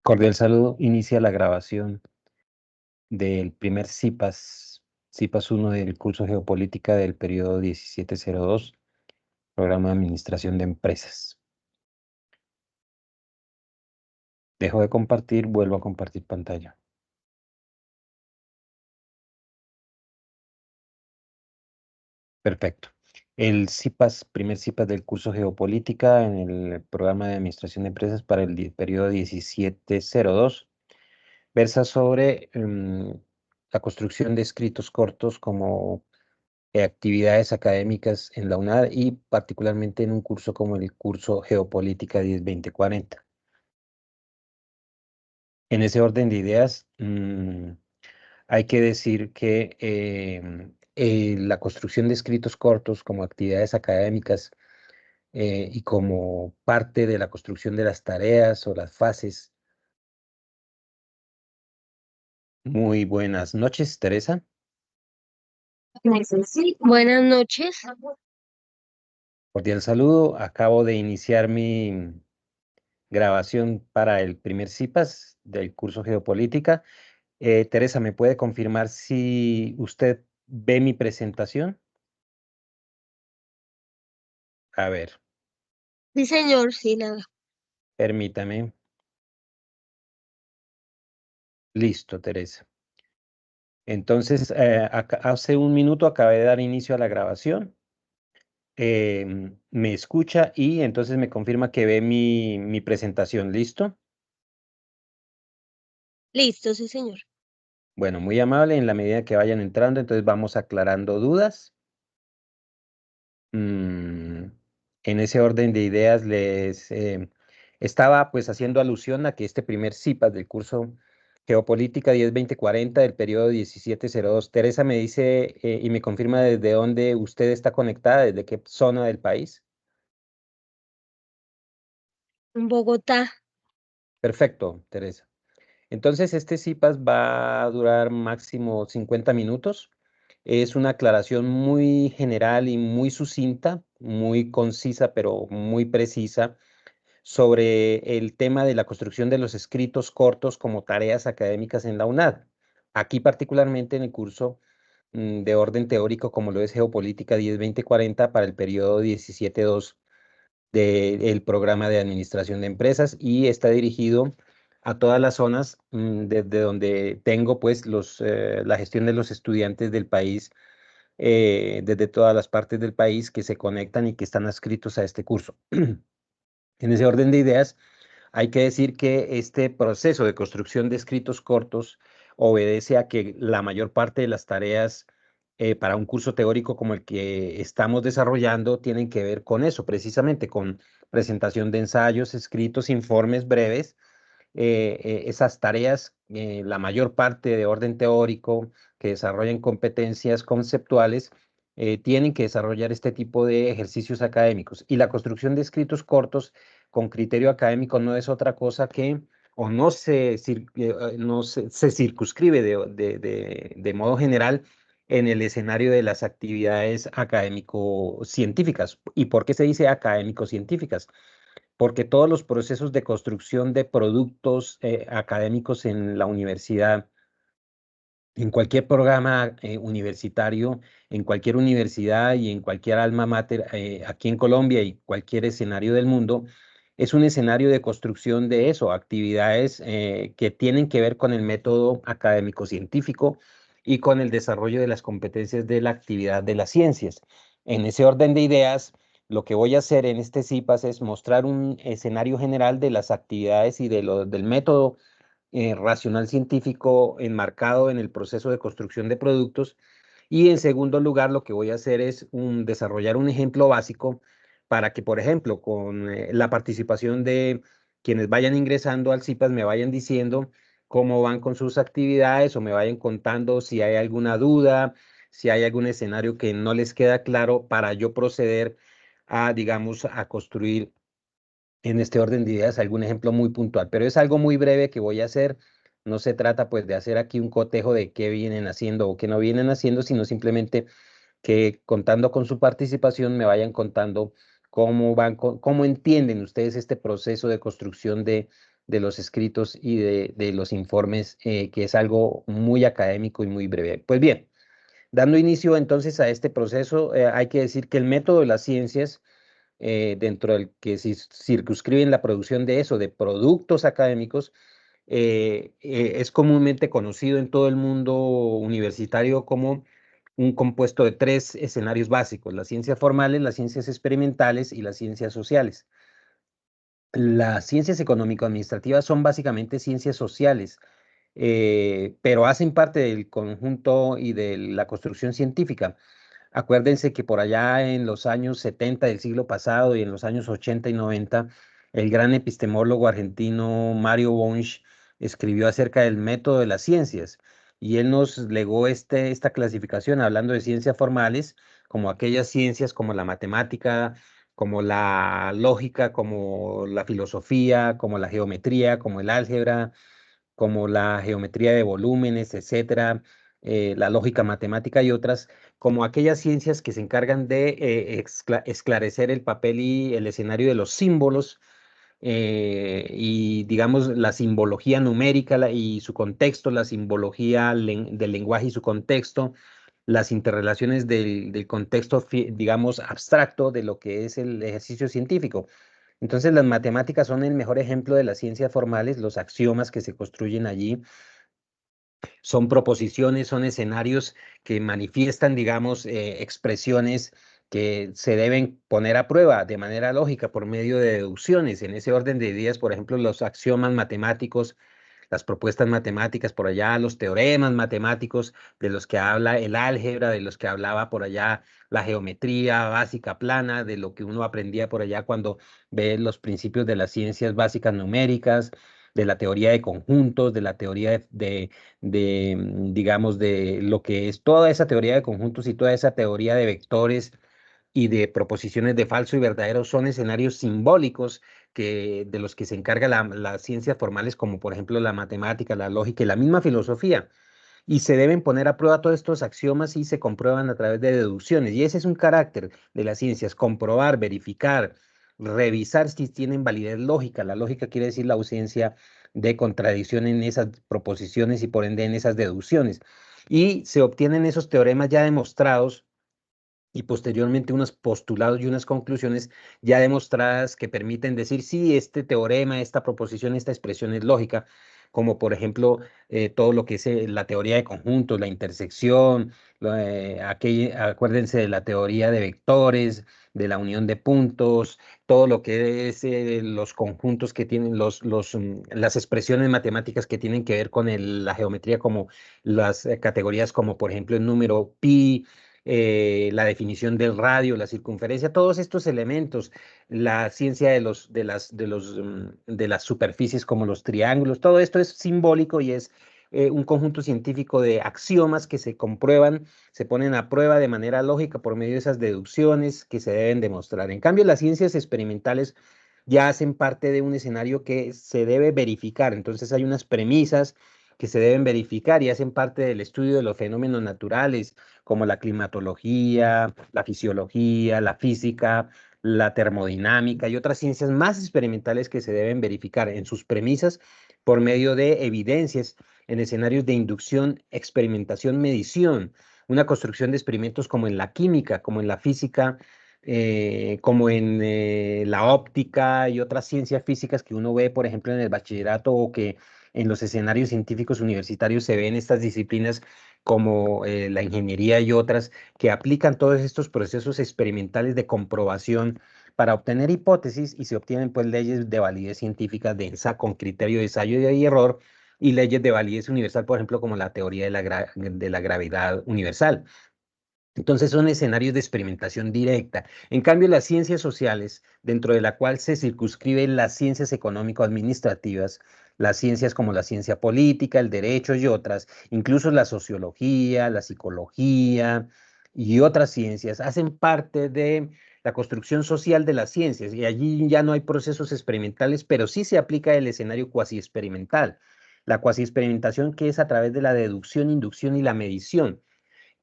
Cordial saludo. Inicia la grabación del primer CIPAS 1 del curso Geopolítica del periodo 1702, Programa de Administración de Empresas. Dejo de compartir, vuelvo a compartir pantalla. Perfecto. El primer CIPAS del curso Geopolítica en el Programa de Administración de Empresas para el periodo 1702 versa sobre la construcción de escritos cortos como actividades académicas en la UNAD y particularmente en un curso como el curso Geopolítica 10-20-40. En ese orden de ideas, hay que decir que la construcción de escritos cortos como actividades académicas y como parte de la construcción de las tareas o las fases. Muy buenas noches, Teresa. Sí, buenas noches. Cordial saludo. Acabo de iniciar mi grabación para el primer CIPAS del curso Geopolítica. Teresa, ¿me puede confirmar si usted ve mi presentación? A ver, Sí, señor, sí, la permítame. Listo, Teresa. Entonces, hace un minuto acabé de dar inicio a la grabación. Me escucha y entonces me confirma que ve mi presentación. ¿Listo? Listo, sí, señor. Bueno, muy amable. En la medida que vayan entrando, entonces vamos aclarando dudas. Mm, en ese orden de ideas les estaba pues haciendo alusión a que este primer CIPAS del curso Geopolítica 10-20-40 del periodo 1702. Teresa me dice y me confirma desde dónde usted está conectada, desde qué zona del país. En Bogotá. Perfecto, Teresa. Entonces, este CIPAS va a durar máximo 50 minutos. Es una aclaración muy general y muy sucinta, muy concisa, pero muy precisa sobre el tema de la construcción de los escritos cortos como tareas académicas en la UNAD. Aquí particularmente en el curso de orden teórico como lo es Geopolítica 10-20-40 para el periodo 17-2 del programa de administración de empresas y está dirigido a todas las zonas desde donde tengo pues la gestión de los estudiantes del país, desde todas las partes del país que se conectan y que están adscritos a este curso. En ese orden de ideas, hay que decir que este proceso de construcción de escritos cortos obedece a que la mayor parte de las tareas para un curso teórico como el que estamos desarrollando tienen que ver con eso, precisamente con presentación de ensayos, escritos, informes breves. Esas tareas, la mayor parte de orden teórico que desarrollan competencias conceptuales, tienen que desarrollar este tipo de ejercicios académicos. Y la construcción de escritos cortos con criterio académico no es otra cosa que, o no se circunscribe de modo general en el escenario de las actividades académico-científicas. ¿Y por qué se dice académico-científicas? Porque todos los procesos de construcción de productos académicos en la universidad, en cualquier programa universitario, en cualquier universidad y en cualquier alma mater aquí en Colombia y cualquier escenario del mundo, es un escenario de construcción de eso, actividades que tienen que ver con el método académico-científico y con el desarrollo de las competencias de la actividad de las ciencias. En ese orden de ideas, lo que voy a hacer en este CIPAS es mostrar un escenario general de las actividades y del método racional científico enmarcado en el proceso de construcción de productos. Y en segundo lugar, lo que voy a hacer es desarrollar un ejemplo básico para que, por ejemplo, con la participación de quienes vayan ingresando al CIPAS me vayan diciendo cómo van con sus actividades o me vayan contando si hay alguna duda, si hay algún escenario que no les queda claro para yo proceder a, digamos, a construir en este orden de ideas algún ejemplo muy puntual, pero es algo muy breve que voy a hacer. No se trata pues de hacer aquí un cotejo de qué vienen haciendo o qué no vienen haciendo, sino simplemente que contando con su participación me vayan contando cómo entienden ustedes este proceso de construcción de los escritos y de los informes, que es algo muy académico y muy breve. Pues bien, dando inicio entonces a este proceso, hay que decir que el método de las ciencias, dentro del que se circunscriben la producción de eso, de productos académicos, es comúnmente conocido en todo el mundo universitario como un compuesto de tres escenarios básicos: las ciencias formales, las ciencias experimentales y las ciencias sociales. Las ciencias económico-administrativas son básicamente ciencias sociales, pero hacen parte del conjunto y de la construcción científica. Acuérdense que por allá en los años 70 del siglo pasado y en los años 80 y 90, el gran epistemólogo argentino Mario Wunsch escribió acerca del método de las ciencias, y él nos legó esta clasificación hablando de ciencias formales, como aquellas ciencias como la matemática, como la lógica, como la filosofía, como la geometría, como el álgebra, como la geometría de volúmenes, etcétera, la lógica matemática y otras, como aquellas ciencias que se encargan de esclarecer el papel y el escenario de los símbolos, y digamos la simbología numérica y su contexto, la simbología del lenguaje y su contexto, las interrelaciones del contexto, digamos, abstracto de lo que es el ejercicio científico. Entonces, las matemáticas son el mejor ejemplo de las ciencias formales. Los axiomas que se construyen allí son proposiciones, son escenarios que manifiestan, digamos, expresiones que se deben poner a prueba de manera lógica por medio de deducciones. En ese orden de ideas, por ejemplo, los axiomas matemáticos, las propuestas matemáticas por allá, los teoremas matemáticos de los que habla el álgebra, de los que hablaba por allá la geometría básica plana, de lo que uno aprendía por allá cuando ve los principios de las ciencias básicas numéricas, de la teoría de conjuntos, de la teoría digamos, de lo que es toda esa teoría de conjuntos y toda esa teoría de vectores y de proposiciones de falso y verdadero. Son escenarios simbólicos de los que se encarga las ciencias formales, como por ejemplo la matemática, la lógica y la misma filosofía. Y se deben poner a prueba todos estos axiomas y se comprueban a través de deducciones. Y ese es un carácter de las ciencias: comprobar, verificar, revisar si tienen validez lógica. La lógica quiere decir la ausencia de contradicción en esas proposiciones y por ende en esas deducciones. Y se obtienen esos teoremas ya demostrados y posteriormente unos postulados y unas conclusiones ya demostradas que permiten decir si este teorema, esta proposición, esta expresión es lógica, como por ejemplo, todo lo que es la teoría de conjuntos, la intersección, acuérdense de la teoría de vectores, de la unión de puntos, todo lo que es los conjuntos que tienen las expresiones matemáticas que tienen que ver con la geometría, como las categorías como por ejemplo el número pi, la definición del radio, la circunferencia, todos estos elementos, la ciencia de las superficies como los triángulos, todo esto es simbólico y es un conjunto científico de axiomas que se comprueban, se ponen a prueba de manera lógica por medio de esas deducciones que se deben demostrar. En cambio, las ciencias experimentales ya hacen parte de un escenario que se debe verificar. Entonces hay unas premisas que se deben verificar y hacen parte del estudio de los fenómenos naturales, como la climatología, la fisiología, la física, la termodinámica y otras ciencias más experimentales que se deben verificar en sus premisas por medio de evidencias en escenarios de inducción, experimentación, medición, una construcción de experimentos como en la química, como en la física, como en la óptica y otras ciencias físicas que uno ve, por ejemplo, en el bachillerato, o que en los escenarios científicos universitarios se ven estas disciplinas como la ingeniería y otras, que aplican todos estos procesos experimentales de comprobación para obtener hipótesis, y se obtienen pues leyes de validez científica densa con criterio de ensayo y error, y leyes de validez universal, por ejemplo, como la teoría de la gravedad universal. Entonces son escenarios de experimentación directa. En cambio, las ciencias sociales, dentro de la cual se circunscriben las ciencias económico-administrativas, las ciencias como la ciencia política, el derecho y otras, incluso la sociología, la psicología y otras ciencias, hacen parte de la construcción social de las ciencias, y allí ya no hay procesos experimentales, pero sí se aplica el escenario cuasi experimental. La cuasi experimentación, que es a través de la deducción, inducción y la medición,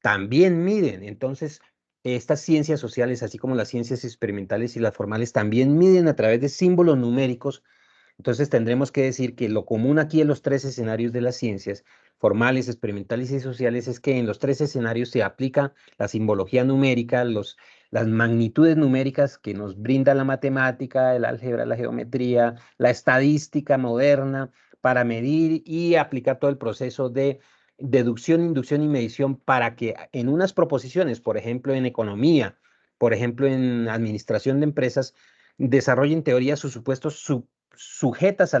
también miden. Entonces, estas ciencias sociales, así como las ciencias experimentales y las formales, también miden a través de símbolos numéricos Entonces tendremos que decir que lo común aquí en los tres escenarios de las ciencias, formales, experimentales y sociales, es que en los tres escenarios se aplica la simbología numérica, las magnitudes numéricas que nos brinda la matemática, el álgebra, la geometría, la estadística moderna, para medir y aplicar todo el proceso de deducción, inducción y medición para que en unas proposiciones, por ejemplo, en economía, por ejemplo, en administración de empresas, desarrollen teorías o supuestos sujetas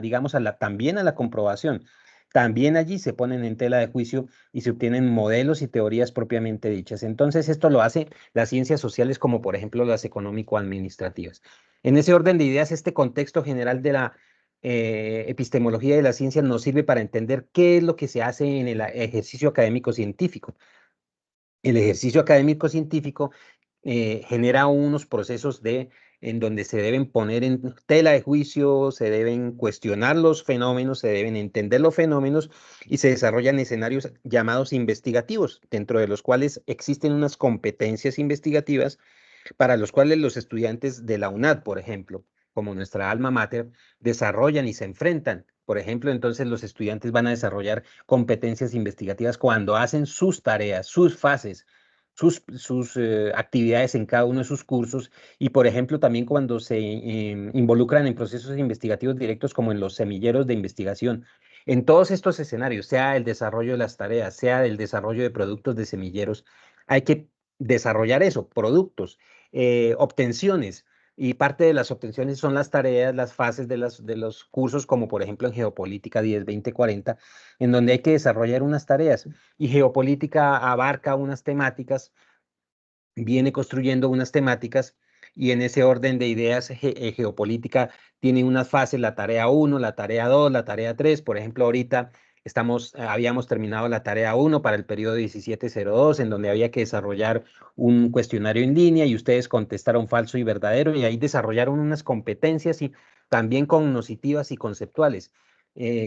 digamos, también a la comprobación. También allí se ponen en tela de juicio y se obtienen modelos y teorías propiamente dichas. Entonces, esto lo hace las ciencias sociales como, por ejemplo, las económico-administrativas. En ese orden de ideas, este contexto general de la epistemología de la ciencia nos sirve para entender qué es lo que se hace en el ejercicio académico científico. El ejercicio académico científico genera unos procesos en donde se deben poner en tela de juicio, se deben cuestionar los fenómenos, se deben entender los fenómenos y se desarrollan escenarios llamados investigativos, dentro de los cuales existen unas competencias investigativas para los cuales los estudiantes de la UNAD, por ejemplo, como nuestra alma mater, desarrollan y se enfrentan. Por ejemplo, entonces los estudiantes van a desarrollar competencias investigativas cuando hacen sus tareas, sus fases, sus actividades en cada uno de sus cursos y, por ejemplo, también cuando se involucran en procesos investigativos directos como en los semilleros de investigación. En todos estos escenarios, sea el desarrollo de las tareas, sea el desarrollo de productos de semilleros, hay que desarrollar eso, productos, obtenciones. Y parte de las obtenciones son las tareas, las fases de los cursos, como por ejemplo en Geopolítica 10, 20, 40, en donde hay que desarrollar unas tareas. Y Geopolítica abarca unas temáticas, viene construyendo unas temáticas, y en ese orden de ideas, Geopolítica tiene unas fases, la tarea uno, la tarea 2, la tarea 3. Por ejemplo, ahorita habíamos terminado la tarea uno para el periodo 1702, en donde había que desarrollar un cuestionario en línea y ustedes contestaron falso y verdadero, y ahí desarrollaron unas competencias y también cognitivas y conceptuales,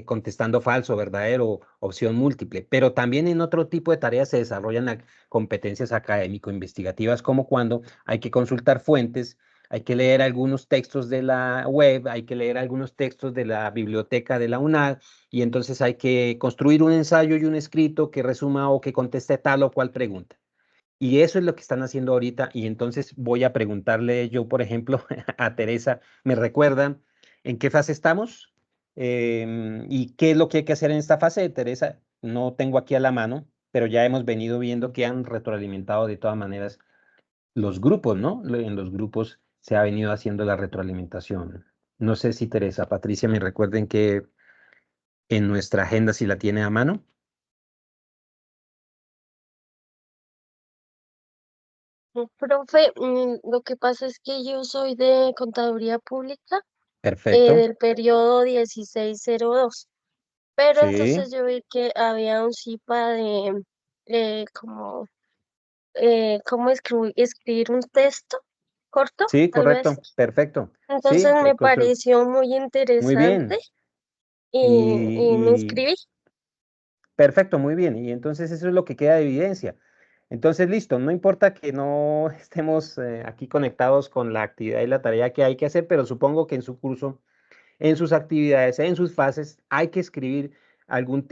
contestando falso, verdadero, opción múltiple. Pero también en otro tipo de tareas se desarrollan competencias académico-investigativas, como cuando hay que consultar fuentes, hay que leer algunos textos de la web, hay que leer algunos textos de la biblioteca de la UNAD, y entonces hay que construir un ensayo y un escrito que resuma o que conteste tal o cual pregunta. Y eso es lo que están haciendo ahorita. Y entonces voy a preguntarle yo, por ejemplo, a Teresa, ¿me recuerdan en qué fase estamos? ¿Y qué es lo que hay que hacer en esta fase, Teresa? No tengo aquí a la mano, pero ya hemos venido viendo que han retroalimentado de todas maneras los grupos, ¿no? En los grupos se ha venido haciendo la retroalimentación. No sé si Teresa, Patricia, me recuerden que en nuestra agenda, si la tiene a mano. Profe, lo que pasa es que yo soy de Contaduría Pública Perfecto. del periodo 1602, pero Sí, entonces yo vi que había un CIPA de como cómo escribir un texto corto, sí, tal vez. correcto. Perfecto. Entonces Sí, me pareció muy muy interesante bien. y me Y inscribí. perfecto, muy bien. Y entonces eso es lo que queda de evidencia. Entonces, listo, no importa que no estemos aquí conectados con la actividad y la tarea que hay que hacer, pero supongo que en su curso, en sus actividades, en sus fases, hay que escribir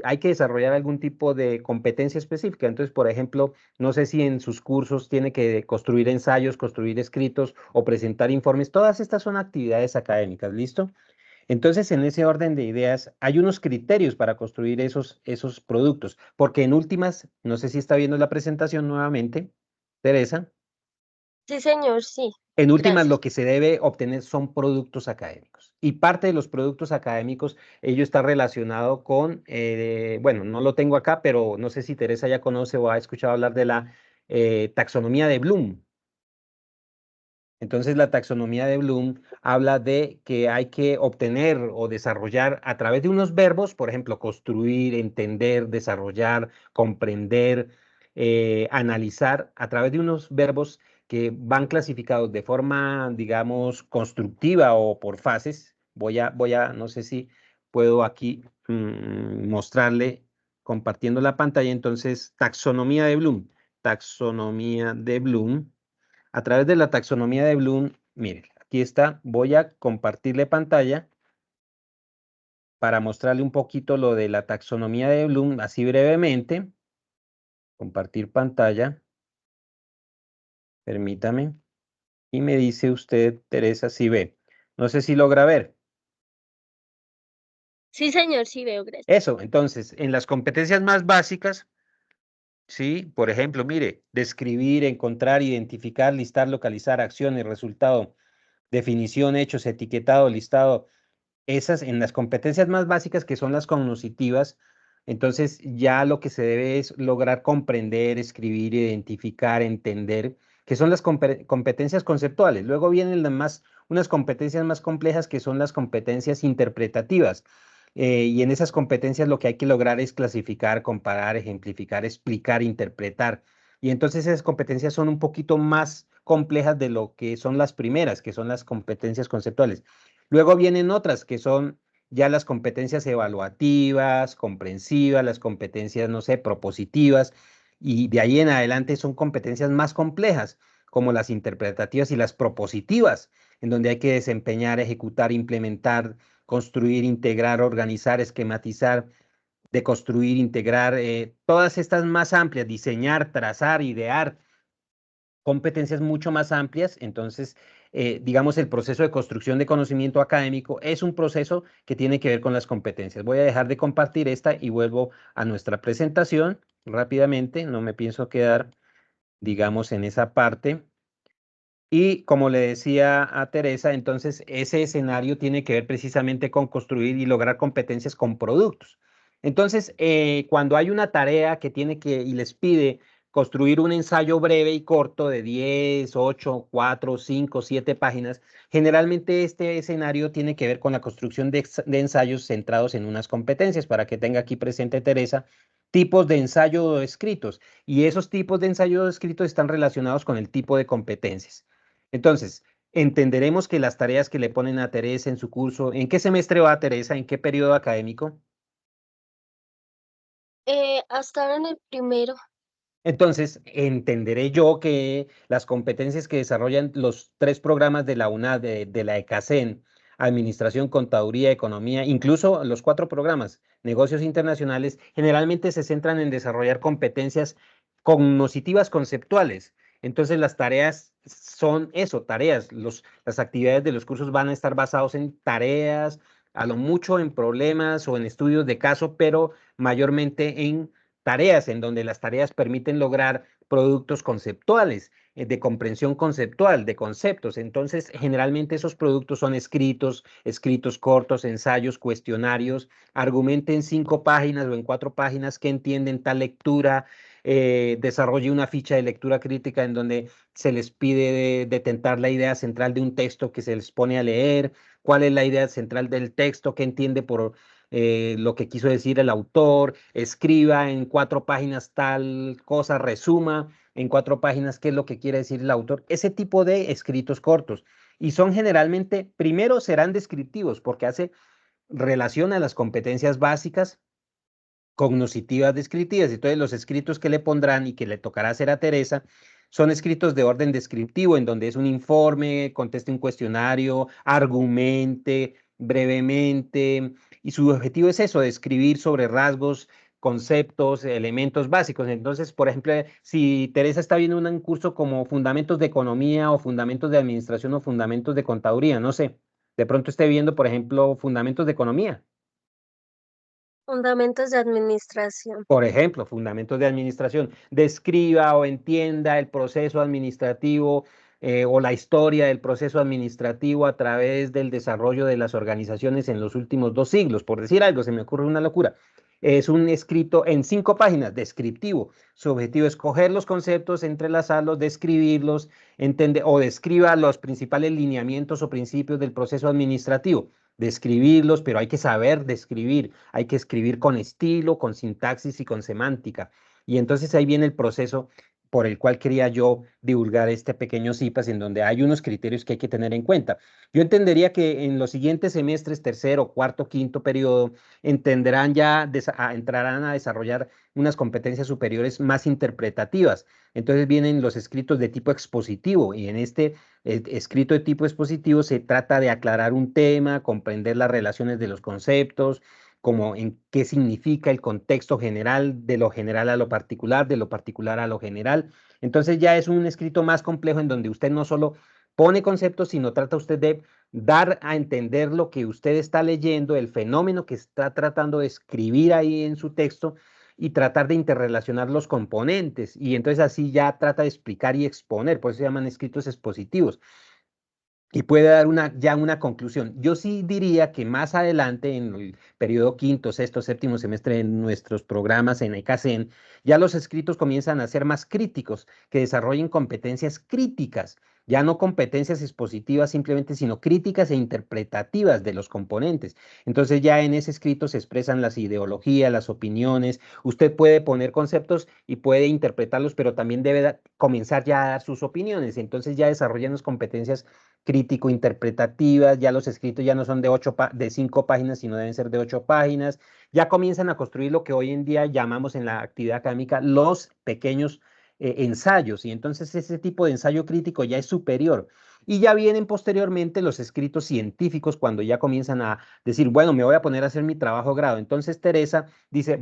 hay que desarrollar algún tipo de competencia específica. Entonces, por ejemplo, no sé si en sus cursos tiene que construir ensayos, construir escritos o presentar informes. Todas estas son actividades académicas, ¿listo? Entonces, en ese orden de ideas, hay unos criterios para construir esos productos, porque en últimas, no sé si está viendo la presentación nuevamente, Teresa. Sí, señor, sí. En últimas, lo Gracias. que se debe obtener son productos académicos. Y parte de los productos académicos, ello está relacionado con, bueno, no lo tengo acá, pero no sé si Teresa ya conoce o ha escuchado hablar de la taxonomía de Bloom. Entonces, la taxonomía de Bloom habla de que hay que obtener o desarrollar a través de unos verbos, por ejemplo, construir, entender, desarrollar, comprender, analizar, a través de unos verbos que van clasificados de forma, digamos, constructiva o por fases. No sé si puedo aquí mostrarle compartiendo la pantalla. Entonces, taxonomía de Bloom. Taxonomía de Bloom. A través de la taxonomía de Bloom, mire, aquí está, voy a compartirle pantalla para mostrarle un poquito lo de la taxonomía de Bloom, así brevemente. Compartir pantalla. Permítame. Y me dice usted, Teresa, si ve. No sé si logra ver. Sí, señor, sí veo, gracias. Eso, entonces, en las competencias más básicas, ¿sí? Por ejemplo, mire, describir, encontrar, identificar, listar, localizar, acciones, resultado, definición, hechos, etiquetado, listado. Esas en las competencias más básicas que son las cognitivas, entonces ya lo que se debe es lograr comprender, escribir, identificar, entender, que son las competencias conceptuales. Luego vienen unas competencias más complejas que son las competencias interpretativas. Y en esas competencias lo que hay que lograr es clasificar, comparar, ejemplificar, explicar, interpretar. Y entonces esas competencias son un poquito más complejas de lo que son las primeras, que son las competencias conceptuales. Luego vienen otras que son ya las competencias evaluativas, comprensivas, las competencias, no sé, propositivas, y de ahí en adelante son competencias más complejas, como las interpretativas y las propositivas, en donde hay que desempeñar, ejecutar, implementar, construir, integrar, organizar, esquematizar, deconstruir, integrar, todas estas más amplias, diseñar, trazar, idear, competencias mucho más amplias. Entonces, digamos, el proceso de construcción de conocimiento académico es un proceso que tiene que ver con las competencias. Voy a dejar de compartir esta y vuelvo a nuestra presentación rápidamente. No me pienso quedar, digamos, en esa parte. Y como le decía a Teresa, entonces ese escenario tiene que ver precisamente con construir y lograr competencias con productos. Entonces, cuando hay una tarea que tiene que y les pide construir un ensayo breve y corto de 10, 8, 4, 5, 7 páginas, generalmente este escenario tiene que ver con la construcción de ensayos centrados en unas competencias. Para que tenga aquí presente Teresa, tipos de ensayo escritos. Y esos tipos de ensayo escritos están relacionados con el tipo de competencias. Entonces, entenderemos que las tareas que le ponen a Teresa en su curso, ¿en qué semestre va Teresa? ¿En qué periodo académico? Hasta ahora en el primero. Entonces, entenderé yo que las competencias que desarrollan los 3 programas de la UNAD, de la ECACEN, Administración, Contaduría, Economía, incluso los 4 programas, Negocios Internacionales, generalmente se centran en desarrollar competencias cognitivas conceptuales. Entonces, las tareas son eso, tareas. Las actividades de los cursos van a estar basados en tareas, a lo mucho en problemas o en estudios de caso, pero mayormente en tareas, en donde las tareas permiten lograr productos conceptuales, de comprensión conceptual, de conceptos. Entonces, generalmente esos productos son escritos, escritos cortos, ensayos, cuestionarios, argumenten 5 páginas o en 4 páginas qué entienden tal lectura, desarrolle una ficha de lectura crítica en donde se les pide detentar la idea central de un texto que se les pone a leer, cuál es la idea central del texto, qué entiende por lo que quiso decir el autor, escriba en 4 páginas tal cosa, resuma en 4 páginas qué es lo que quiere decir el autor, ese tipo de escritos cortos. Y son generalmente, primero serán descriptivos, porque hace relación a las competencias básicas cognitivas descriptivas. Entonces, los escritos que le pondrán y que le tocará hacer a Teresa son escritos de orden descriptivo, en donde es un informe, conteste un cuestionario, argumente brevemente, y su objetivo es eso, describir sobre rasgos, conceptos, elementos básicos. Entonces, por ejemplo, si Teresa está viendo un curso como Fundamentos de Economía o Fundamentos de Administración o Fundamentos de Contaduría, no sé, de pronto esté viendo, por ejemplo, Fundamentos de Economía. Fundamentos de administración. Por ejemplo, fundamentos de administración. Describa o entienda el proceso administrativo o la historia del proceso administrativo a través del desarrollo de las organizaciones en los últimos 2 siglos. Por decir algo, se me ocurre una locura. Es un escrito en 5 páginas, descriptivo. Su objetivo es coger los conceptos, entrelazarlos, describirlos, entender o describa los principales lineamientos o principios del proceso administrativo, describirlos, pero hay que saber describir, hay que escribir con estilo, con sintaxis y con semántica. Y entonces ahí viene el proceso por el cual quería yo divulgar este pequeño CIPAS, en donde hay unos criterios que hay que tener en cuenta. Yo entendería que en los siguientes semestres, tercero, cuarto, quinto periodo, entenderán ya, entrarán a desarrollar unas competencias superiores más interpretativas. Entonces vienen los escritos de tipo expositivo y en este escrito de tipo expositivo se trata de aclarar un tema, comprender las relaciones de los conceptos, como en qué significa el contexto general, de lo general a lo particular, de lo particular a lo general. Entonces ya es un escrito más complejo en donde usted no solo pone conceptos, sino trata usted de dar a entender lo que usted está leyendo, el fenómeno que está tratando de escribir ahí en su texto y tratar de interrelacionar los componentes. Y entonces así ya trata de explicar y exponer, por eso se llaman escritos expositivos y puede dar ya una conclusión. Yo sí diría que más adelante, en el periodo quinto, sexto, séptimo semestre de nuestros programas en ECACEN, ya los escritos comienzan a ser más críticos, que desarrollen competencias críticas, ya no competencias expositivas simplemente, sino críticas e interpretativas de los componentes. Entonces ya en ese escrito se expresan las ideologías, las opiniones. Usted puede poner conceptos y puede interpretarlos, pero también debe comenzar ya a dar sus opiniones. Entonces ya desarrollan las competencias crítico-interpretativas, ya los escritos ya no son de 5 páginas, sino deben ser de 8 páginas, ya comienzan a construir lo que hoy en día llamamos en la actividad académica los pequeños ensayos, y entonces ese tipo de ensayo crítico ya es superior. Y ya vienen posteriormente los escritos científicos cuando ya comienzan a decir, bueno, me voy a poner a hacer mi trabajo de grado. Entonces Teresa dice,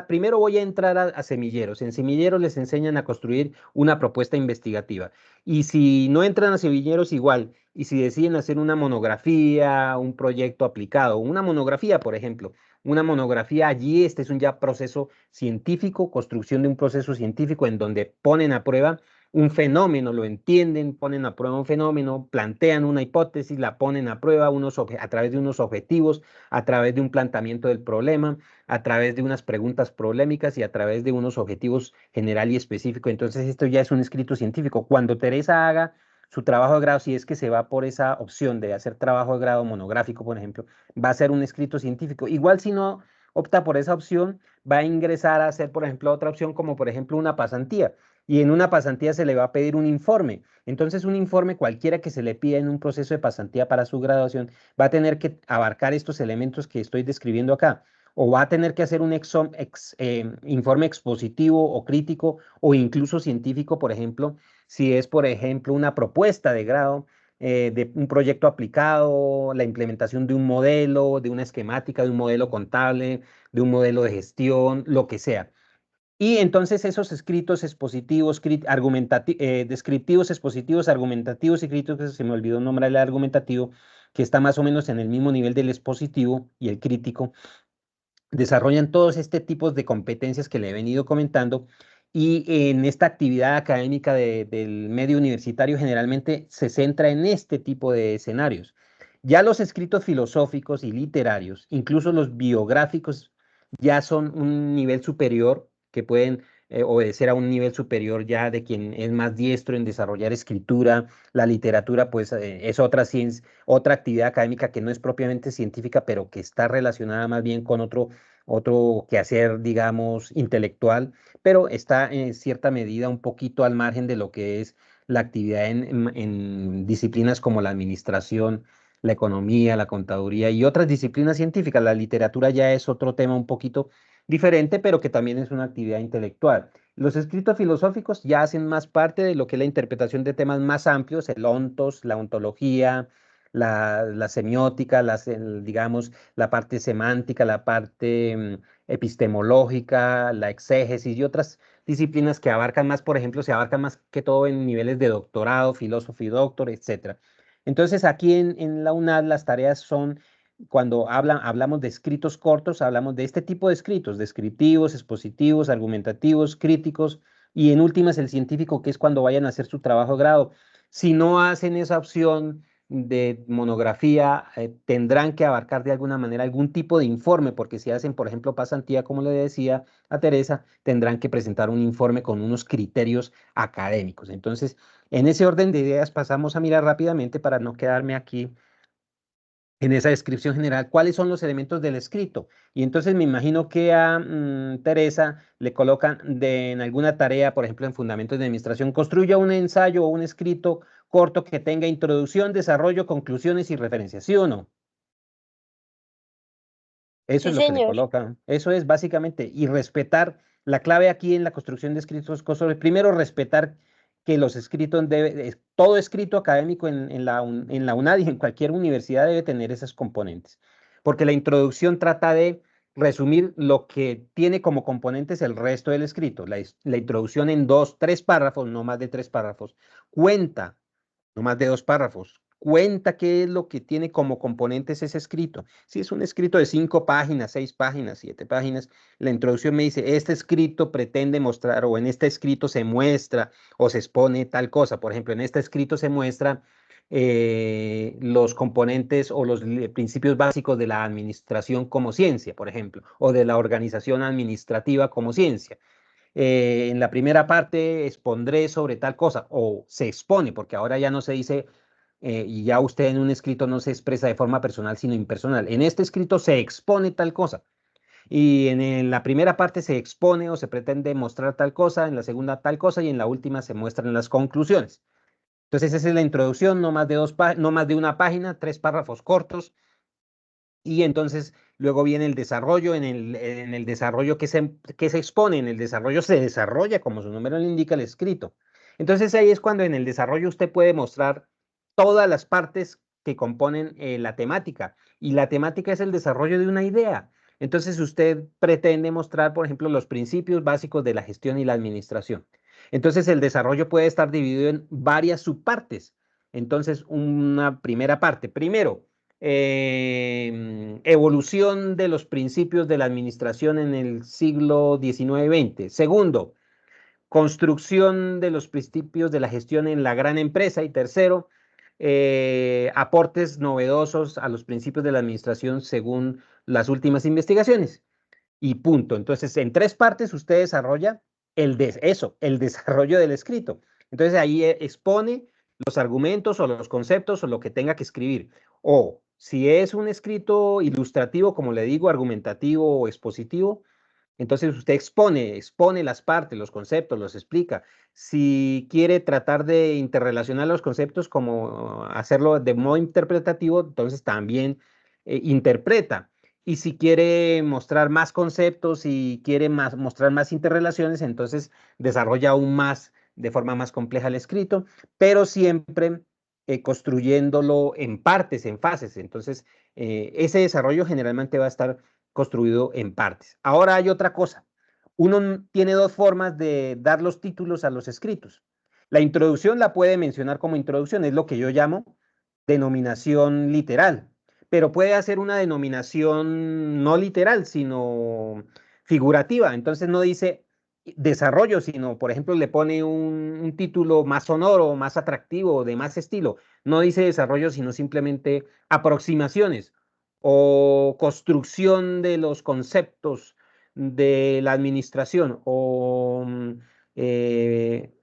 primero voy a entrar a semilleros. En semilleros les enseñan a construir una propuesta investigativa. Y si no entran a semilleros, igual. Y si deciden hacer una monografía, un proyecto aplicado, una monografía, por ejemplo, una monografía allí, este es un ya proceso científico, construcción de un proceso científico en donde ponen a prueba un fenómeno, lo entienden, ponen a prueba un fenómeno, plantean una hipótesis, la ponen a prueba a través de unos objetivos, a través de un planteamiento del problema, a través de unas preguntas problemáticas y a través de unos objetivos general y específico. Entonces, esto ya es un escrito científico. Cuando Teresa haga su trabajo de grado, si es que se va por esa opción de hacer trabajo de grado monográfico, por ejemplo, va a ser un escrito científico. Igual si no opta por esa opción, va a ingresar a hacer, por ejemplo, otra opción como, por ejemplo, una pasantía. Y en una pasantía se le va a pedir un informe. Entonces, un informe cualquiera que se le pida en un proceso de pasantía para su graduación va a tener que abarcar estos elementos que estoy describiendo acá, o va a tener que hacer un informe expositivo o crítico o incluso científico, por ejemplo, si es, por ejemplo, una propuesta de grado, de un proyecto aplicado, la implementación de un modelo, de una esquemática, de un modelo contable, de un modelo de gestión, lo que sea. Y entonces esos escritos expositivos, descriptivos, expositivos, argumentativos y críticos, se me olvidó nombrar el argumentativo, que está más o menos en el mismo nivel del expositivo y el crítico, desarrollan todos este tipos de competencias que le he venido comentando, y en esta actividad académica del medio universitario generalmente se centra en este tipo de escenarios. Ya los escritos filosóficos y literarios, incluso los biográficos, ya son un nivel superior, que pueden obedecer a un nivel superior ya de quien es más diestro en desarrollar escritura. La literatura pues es otra ciencia, otra actividad académica que no es propiamente científica, pero que está relacionada más bien con otro quehacer, digamos, intelectual, pero está en cierta medida un poquito al margen de lo que es la actividad en disciplinas como la administración, la economía, la contaduría y otras disciplinas científicas. La literatura ya es otro tema un poquito diferente, pero que también es una actividad intelectual. Los escritos filosóficos ya hacen más parte de lo que es la interpretación de temas más amplios, el ontos, la ontología, la semiótica, digamos, la parte semántica, la parte epistemológica, la exégesis y otras disciplinas que abarcan más, por ejemplo, se abarcan más que todo en niveles de doctorado, filósofo y doctor, etcétera. Entonces, aquí en la UNAD las tareas son, cuando hablamos de escritos cortos, hablamos de este tipo de escritos, descriptivos, expositivos, argumentativos, críticos, y en últimas el científico, que es cuando vayan a hacer su trabajo de grado. Si no hacen esa opción de monografía, tendrán que abarcar de alguna manera algún tipo de informe, porque si hacen, por ejemplo, pasantía, como le decía a Teresa, tendrán que presentar un informe con unos criterios académicos. Entonces, en ese orden de ideas pasamos a mirar rápidamente para no quedarme aquí en esa descripción general cuáles son los elementos del escrito. Y entonces me imagino que a Teresa le colocan en alguna tarea, por ejemplo, en Fundamentos de Administración, construya un ensayo o un escrito corto que tenga introducción, desarrollo, conclusiones y referencias, ¿sí o no? Eso Sí, es lo que le señor. colocan. Eso es básicamente. Y respetar, la clave aquí en la construcción de escritos, primero respetar que los escritos todo escrito académico en la UNAD y en cualquier universidad debe tener esos componentes. Porque la introducción trata de resumir lo que tiene como componentes el resto del escrito. La introducción en 2, 3 párrafos, no más de 3 párrafos, cuenta no más de 2 párrafos. Cuenta qué es lo que tiene como componentes ese escrito. Si es un escrito de 5 páginas, 6 páginas, 7 páginas, la introducción me dice, este escrito pretende mostrar, o en este escrito se muestra, o se expone tal cosa. Por ejemplo, en este escrito se muestra los componentes o los principios básicos de la administración como ciencia, por ejemplo, o de la organización administrativa como ciencia. En la primera parte expondré sobre tal cosa o se expone, porque ahora ya no se dice y ya usted en un escrito no se expresa de forma personal, sino impersonal. En este escrito se expone tal cosa y en la primera parte se expone o se pretende mostrar tal cosa, en la segunda tal cosa y en la última se muestran las conclusiones. Entonces esa es la introducción, no más de no más de una página, 3 párrafos cortos y entonces luego viene el desarrollo, en el desarrollo que se expone, en el desarrollo se desarrolla, como su nombre lo indica, el escrito. Entonces ahí es cuando en el desarrollo usted puede mostrar todas las partes que componen la temática. Y la temática es el desarrollo de una idea. Entonces usted pretende mostrar, por ejemplo, los principios básicos de la gestión y la administración. Entonces el desarrollo puede estar dividido en varias subpartes. Entonces, una primera parte. Primero, evolución de los principios de la administración en el siglo XIX-XX. Segundo, construcción de los principios de la gestión en la gran empresa. Y tercero, aportes novedosos a los principios de la administración según las últimas investigaciones. Y punto. Entonces, en 3 partes usted desarrolla el desarrollo del escrito. Entonces, ahí expone los argumentos o los conceptos o lo que tenga que escribir. O si es un escrito ilustrativo, como le digo, argumentativo o expositivo, entonces usted expone las partes, los conceptos, los explica. Si quiere tratar de interrelacionar los conceptos como hacerlo de modo interpretativo, entonces también interpreta. Y si quiere mostrar más conceptos y quiere mostrar más interrelaciones, entonces desarrolla aún más, de forma más compleja el escrito, pero siempre construyéndolo en partes, en fases. Entonces, ese desarrollo generalmente va a estar construido en partes. Ahora hay otra cosa. Uno tiene 2 formas de dar los títulos a los escritos. La introducción la puede mencionar como introducción, es lo que yo llamo denominación literal, pero puede hacer una denominación no literal, sino figurativa. Entonces no dice desarrollo, sino, por ejemplo, le pone un título más sonoro, más atractivo, de más estilo. No dice desarrollo, sino simplemente aproximaciones o construcción de los conceptos de la administración o eh,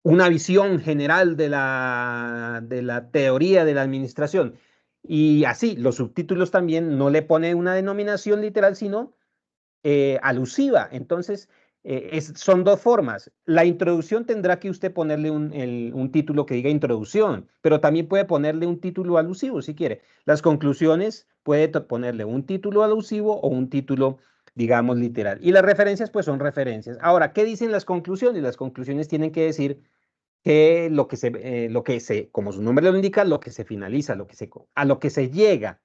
una visión general de la teoría de la administración. Y así, los subtítulos también no le pone una denominación literal, sino alusiva. Entonces, son 2 formas. La introducción tendrá que usted ponerle un título que diga introducción, pero también puede ponerle un título alusivo si quiere. Las conclusiones puede ponerle un título alusivo o un título, digamos, literal. Y las referencias, pues son referencias. Ahora, ¿qué dicen las conclusiones? Las conclusiones tienen que decir que como su nombre lo indica, lo que se finaliza, a lo que se llega,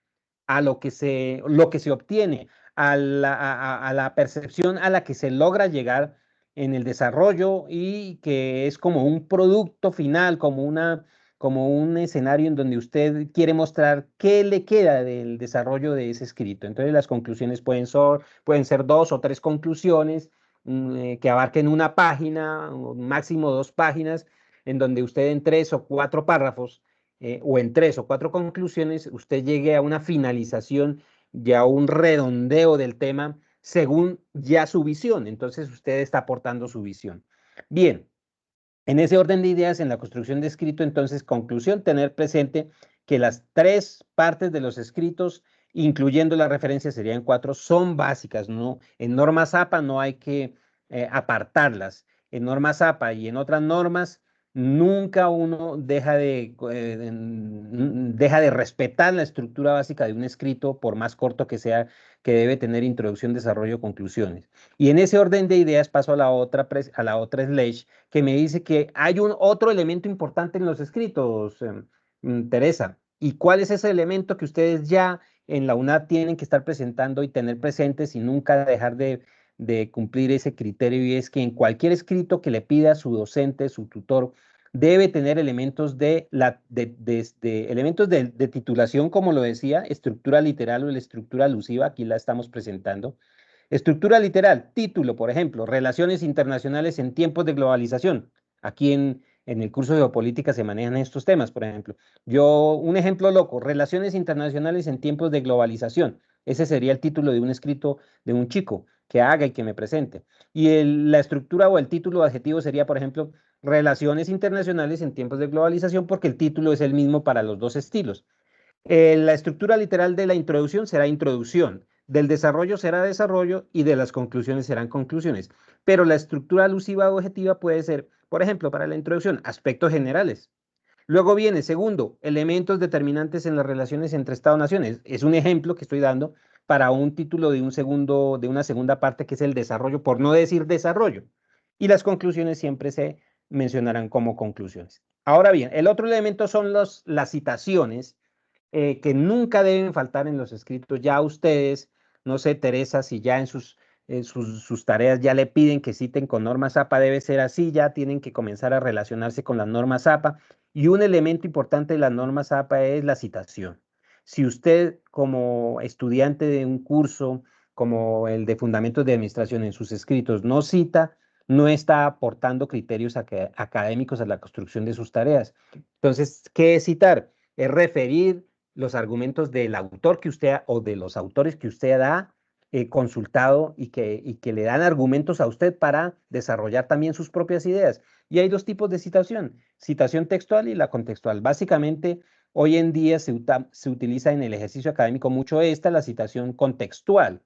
lo que se obtiene, a la percepción a la que se logra llegar en el desarrollo y que es como un producto final, como un escenario en donde usted quiere mostrar qué le queda del desarrollo de ese escrito. Entonces las conclusiones pueden ser 2 o 3 conclusiones que abarquen una página, o máximo 2 páginas, en donde usted en 3 o 4 párrafos o en 3 o 4 conclusiones, usted llegue a una finalización, ya un redondeo del tema según ya su visión. Entonces usted está aportando su visión. Bien, En ese orden de ideas, en la construcción de escrito, entonces, conclusión, tener presente que las tres partes de los escritos, incluyendo la referencia, serían cuatro, son básicas, ¿no? En normas APA no hay que apartarlas. En normas APA y en otras normas, nunca uno deja de respetar la estructura básica de un escrito, por más corto que sea, que debe tener introducción, desarrollo, conclusiones. Y en ese orden de ideas paso a la otra slash que me dice que hay un otro elemento importante en los escritos, Teresa. ¿Y cuál es ese elemento que ustedes ya en la UNAD tienen que estar presentando y tener presentes y nunca dejar de cumplir ese criterio? Y es que en cualquier escrito que le pida su docente, su tutor, debe tener elementos elementos de titulación, como lo decía, estructura literal o la estructura alusiva, aquí la estamos presentando. Estructura literal, título, por ejemplo, Relaciones internacionales en tiempos de globalización. Aquí en el curso de geopolítica se manejan estos temas, por ejemplo. Un ejemplo loco, Relaciones internacionales en tiempos de globalización. Ese sería el título de un escrito de un chico que haga y que me presente. Y la estructura o el título adjetivo sería, por ejemplo, Relaciones internacionales en tiempos de globalización, porque el título es el mismo para los dos estilos. La estructura literal de la introducción será introducción, del desarrollo será desarrollo y de las conclusiones serán conclusiones. Pero la estructura alusiva o objetiva puede ser, por ejemplo, para la introducción, aspectos generales. Luego viene, segundo, elementos determinantes en las relaciones entre Estado-naciones. Es un ejemplo que estoy dando para un título de una segunda parte que es el desarrollo, por no decir desarrollo. Y las conclusiones siempre se mencionarán como conclusiones. Ahora bien, el otro elemento son las citaciones que nunca deben faltar en los escritos. Ya ustedes, no sé, Teresa, si ya en sus tareas ya le piden que citen con normas APA, debe ser así, ya tienen que comenzar a relacionarse con las normas APA. Y un elemento importante de las normas APA es la citación. Si usted como estudiante de un curso como el de Fundamentos de Administración en sus escritos no cita, no está aportando criterios académicos a la construcción de sus tareas. Entonces, ¿qué es citar? Es referir los argumentos del autor que usted o de los autores que usted ha consultado y que le dan argumentos a usted para desarrollar también sus propias ideas. Y hay dos tipos de citación textual y la contextual. Básicamente, hoy en día se utiliza en el ejercicio académico mucho la citación contextual,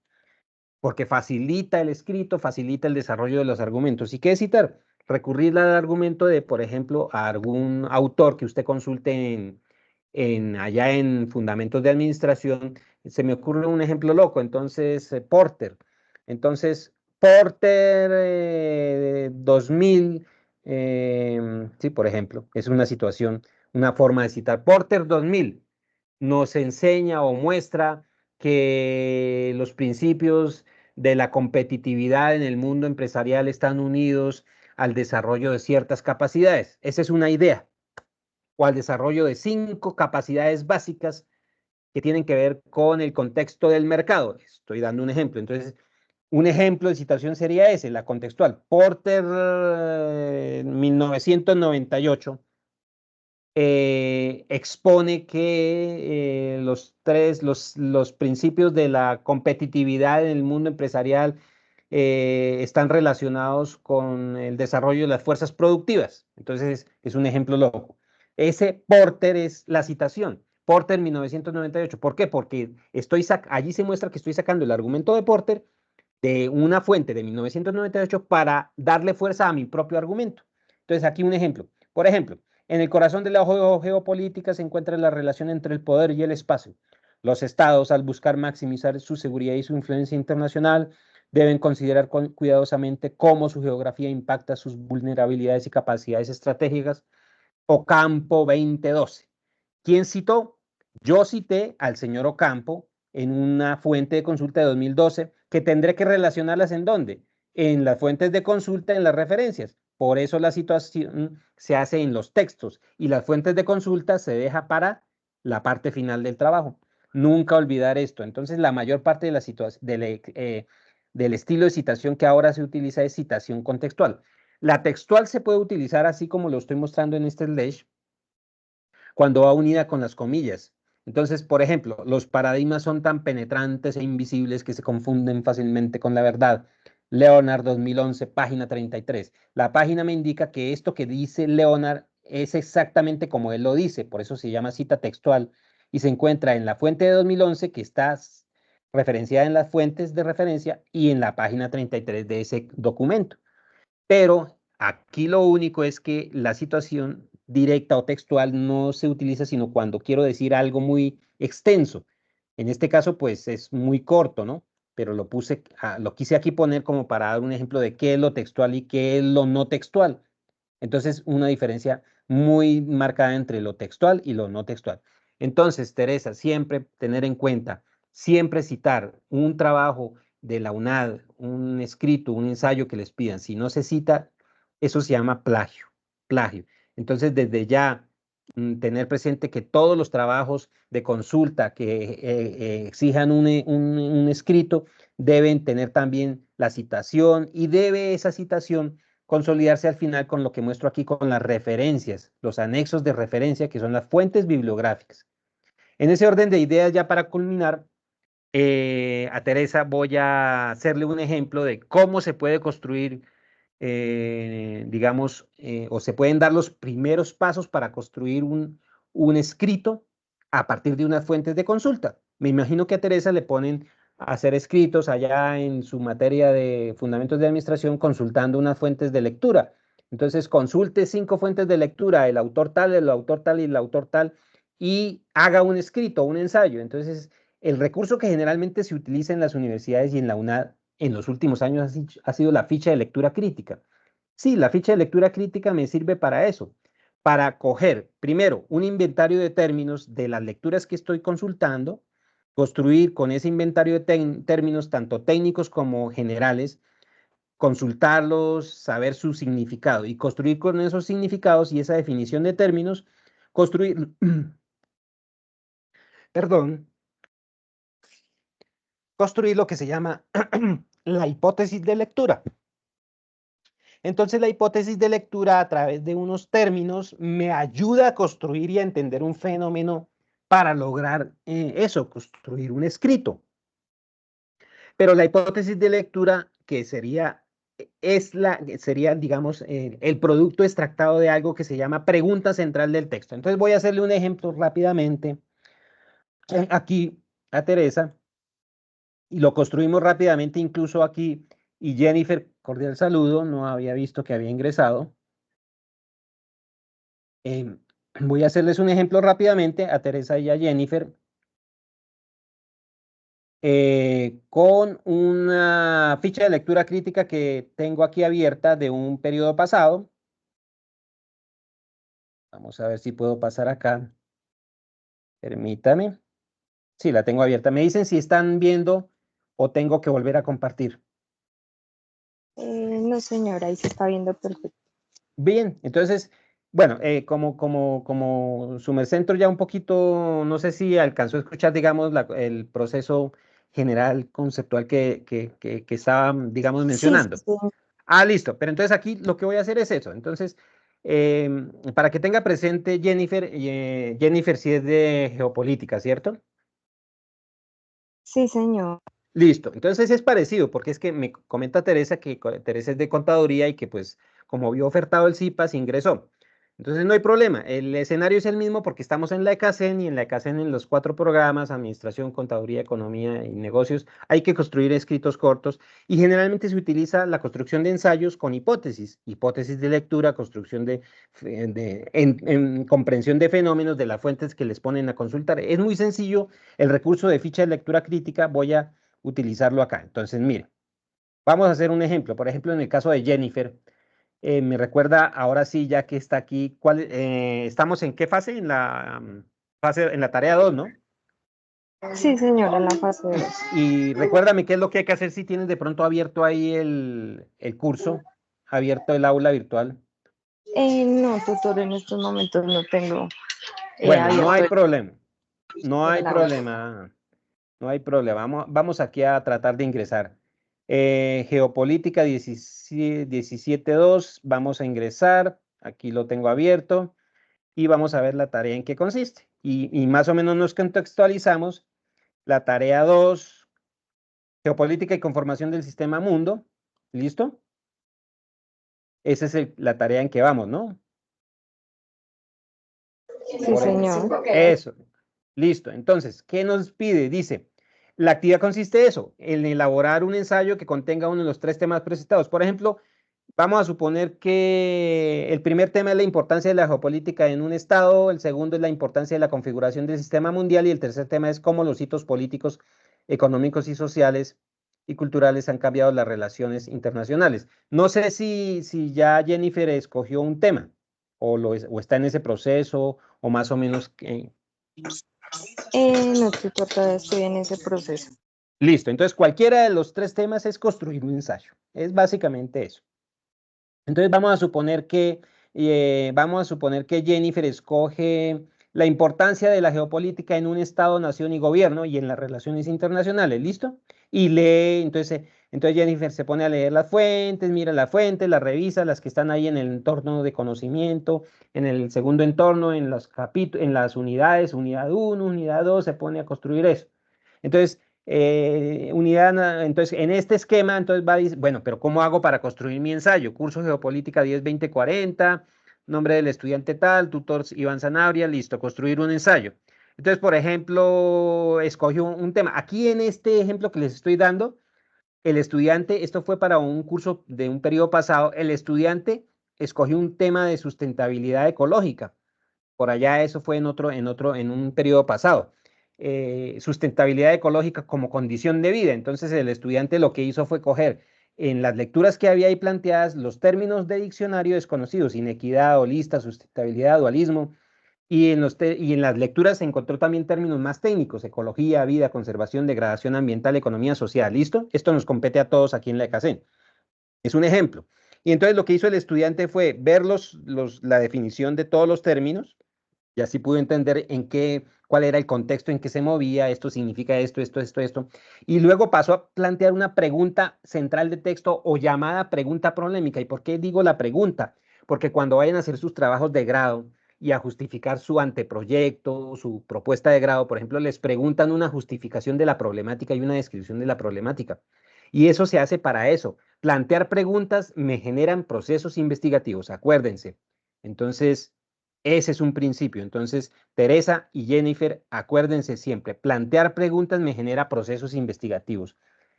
porque facilita el escrito, facilita el desarrollo de los argumentos. ¿Y qué es citar? Recurrir al argumento de, por ejemplo, a algún autor que usted consulte allá en Fundamentos de Administración. Se me ocurre un ejemplo loco, entonces, Porter. Entonces, Porter 2000, sí, por ejemplo, es una situación, una forma de citar. Porter 2000 nos enseña o muestra que los principios de la competitividad en el mundo empresarial están unidos al desarrollo de ciertas capacidades. Esa es una idea, o al desarrollo de 5 capacidades básicas que tienen que ver con el contexto del mercado. Estoy dando un ejemplo. Entonces, un ejemplo de citación sería ese, la contextual. Porter, 1998, expone que los principios de la competitividad en el mundo empresarial están relacionados con el desarrollo de las fuerzas productivas. Entonces, es un ejemplo loco. Ese Porter es la citación. Porter 1998. ¿Por qué? Porque allí se muestra que estoy sacando el argumento de Porter de una fuente de 1998 para darle fuerza a mi propio argumento. Entonces, aquí un ejemplo. Por ejemplo, en el corazón de la geopolítica se encuentra la relación entre el poder y el espacio. Los estados, al buscar maximizar su seguridad y su influencia internacional, deben considerar cuidadosamente cómo su geografía impacta sus vulnerabilidades y capacidades estratégicas. Ocampo 2012. ¿Quién citó? Yo cité al señor Ocampo en una fuente de consulta de 2012 que tendré que relacionarlas en dónde? En las fuentes de consulta, en las referencias. Por eso la situación se hace en los textos y las fuentes de consulta se deja para la parte final del trabajo. Nunca olvidar esto. Entonces, la mayor parte de la del estilo de citación que ahora se utiliza es citación contextual. La textual se puede utilizar así como lo estoy mostrando en este slash, cuando va unida con las comillas. Entonces, por ejemplo, los paradigmas son tan penetrantes e invisibles que se confunden fácilmente con la verdad. Leonard 2011, página 33. La página me indica que esto que dice Leonard es exactamente como él lo dice, por eso se llama cita textual, y se encuentra en la fuente de 2011 que está referenciada en las fuentes de referencia y en la página 33 de ese documento. Pero aquí lo único es que la situación directa o textual no se utiliza sino cuando quiero decir algo muy extenso. En este caso, pues es muy corto, ¿no? Pero lo quise aquí poner como para dar un ejemplo de qué es lo textual y qué es lo no textual. Entonces, una diferencia muy marcada entre lo textual y lo no textual. Entonces, Teresa, siempre tener en cuenta, siempre citar un trabajo de la UNAD, un escrito, un ensayo que les pidan. Si no se cita, eso se llama plagio, plagio. Entonces, desde ya, tener presente que todos los trabajos de consulta que exijan un escrito deben tener también la citación y debe esa citación consolidarse al final con lo que muestro aquí con las referencias, los anexos de referencia, que son las fuentes bibliográficas. En ese orden de ideas, ya para culminar, a Teresa voy a hacerle un ejemplo de cómo se puede construir, digamos, o se pueden dar los primeros pasos para construir un escrito a partir de unas fuentes de consulta. Me imagino que a Teresa le ponen a hacer escritos allá en su materia de fundamentos de administración consultando unas fuentes de lectura. Entonces, consulte 5 fuentes de lectura, el autor tal, el autor tal y el autor tal, y haga un escrito, un ensayo. Entonces, el recurso que generalmente se utiliza en las universidades y en la UNAD en los últimos años ha sido la ficha de lectura crítica. Sí, la ficha de lectura crítica me sirve para eso, para coger primero un inventario de términos de las lecturas que estoy consultando, construir con ese inventario de términos tanto técnicos como generales, consultarlos, saber su significado y construir con esos significados y esa definición de términos, construir, perdón, construir lo que se llama la hipótesis de lectura. Entonces la hipótesis de lectura a través de unos términos me ayuda a construir y a entender un fenómeno para lograr eso, construir un escrito. Pero la hipótesis de lectura, que sería, digamos, el producto extractado de algo que se llama pregunta central del texto. Entonces voy a hacerle un ejemplo rápidamente aquí a Teresa y lo construimos rápidamente incluso aquí. Y Jennifer, cordial saludo, no había visto que había ingresado. Voy a hacerles un ejemplo rápidamente a Teresa y a Jennifer con una ficha de lectura crítica que tengo aquí abierta de un periodo pasado. Vamos a ver si puedo pasar acá. Permítame. Sí, la tengo abierta. Me dicen si están viendo o tengo que volver a compartir. No, señora, ahí se está viendo perfecto. Bien, entonces, bueno, como su merced ya un poquito, no sé si alcanzó a escuchar, digamos, el proceso general conceptual que estaba, digamos, Sí, mencionando. sí, Ah, listo, pero entonces aquí lo que voy a hacer es eso. Entonces, para que tenga presente Jennifer, Jennifer sí es de geopolítica, ¿cierto? sí, señor. Listo, entonces es parecido, porque es que me comenta Teresa que Teresa es de contaduría y que pues como vio ofertado el CIPAS ingresó. Entonces no hay problema, el escenario es el mismo porque estamos en la ECACEN y en la ECACEN en los 4 programas, Administración, Contaduría, Economía y Negocios, hay que construir escritos cortos y generalmente se utiliza la construcción de ensayos con hipótesis, hipótesis de lectura, construcción en comprensión de fenómenos de las fuentes que les ponen a consultar. Es muy sencillo el recurso de ficha de lectura crítica, voy a utilizarlo acá. Entonces, mire, vamos a hacer un ejemplo. Por ejemplo, en el caso de Jennifer, me recuerda ahora sí, ya que está aquí, ¿estamos en qué fase? En la tarea 2, ¿no? Sí, señora, en la fase 2. Y recuérdame qué es lo que hay que hacer si tienes de pronto abierto ahí el curso, abierto el aula virtual. No, tutor, en estos momentos no tengo Bueno, no hay abierto problema, no hay el aula. problema. No hay problema. Vamos aquí a tratar de ingresar. Geopolítica 17.2. Vamos a ingresar. Aquí lo tengo abierto. Y vamos a ver la tarea en qué consiste. Y más o menos nos contextualizamos. La tarea 2, Geopolítica y conformación del sistema mundo. ¿Listo? Esa es la tarea en que vamos, ¿no? Sí, señor. Eso. Listo. Entonces, ¿qué nos pide? Dice, la actividad consiste en eso, en elaborar un ensayo que contenga uno de los 3 temas presentados. Por ejemplo, vamos a suponer que el primer tema es la importancia de la geopolítica en un estado, el segundo es la importancia de la configuración del sistema mundial y el tercer tema es cómo los hitos políticos, económicos y sociales y culturales han cambiado las relaciones internacionales. No sé si ya Jennifer escogió un tema o está en ese proceso o más o menos. No, tutor, todavía estoy en ese proceso. Listo, entonces cualquiera de los 3 temas es construir un ensayo. Es básicamente eso. Entonces vamos a suponer que Jennifer escoge la importancia de la geopolítica en un Estado, nación y gobierno y en las relaciones internacionales, ¿listo? Y lee, entonces Jennifer se pone a leer las fuentes, mira las fuentes, las revisa, las que están ahí en el entorno de conocimiento, en el segundo entorno, en los en las unidades, unidad 1, unidad 2, se pone a construir eso. Entonces, entonces en este esquema, entonces va a decir, bueno, pero ¿cómo hago para construir mi ensayo? Curso Geopolítica 10, 20, 40, nombre del estudiante tal, tutor Iván Sanabria, listo, construir un ensayo. Entonces, por ejemplo, escogió un tema. Aquí en este ejemplo que les estoy dando, el estudiante, esto fue para un curso de un periodo pasado, el estudiante escogió un tema de sustentabilidad ecológica. Por allá eso fue en un periodo pasado. Sustentabilidad ecológica como condición de vida. Entonces el estudiante lo que hizo fue coger en las lecturas que había ahí planteadas los términos de diccionario desconocidos, inequidad, holista, sustentabilidad, dualismo, y en las lecturas se encontró también términos más técnicos, ecología, vida, conservación, degradación ambiental, economía social. ¿Listo? Esto nos compete a todos aquí en la ECACEN. Es un ejemplo. Y entonces lo que hizo el estudiante fue ver la definición de todos los términos, y así pudo entender cuál era el contexto en que se movía, esto significa esto. Y luego pasó a plantear una pregunta central de texto o llamada pregunta problemática. ¿Y por qué digo la pregunta? Porque cuando vayan a hacer sus trabajos de grado y a justificar su anteproyecto, su propuesta de grado, por ejemplo, les preguntan una justificación de la problemática y una descripción de la problemática. Y eso se hace para eso. Plantear preguntas me generan procesos investigativos, acuérdense. Entonces, ese es un principio. Entonces, Teresa y Jennifer, acuérdense siempre, plantear preguntas me genera procesos investigativos.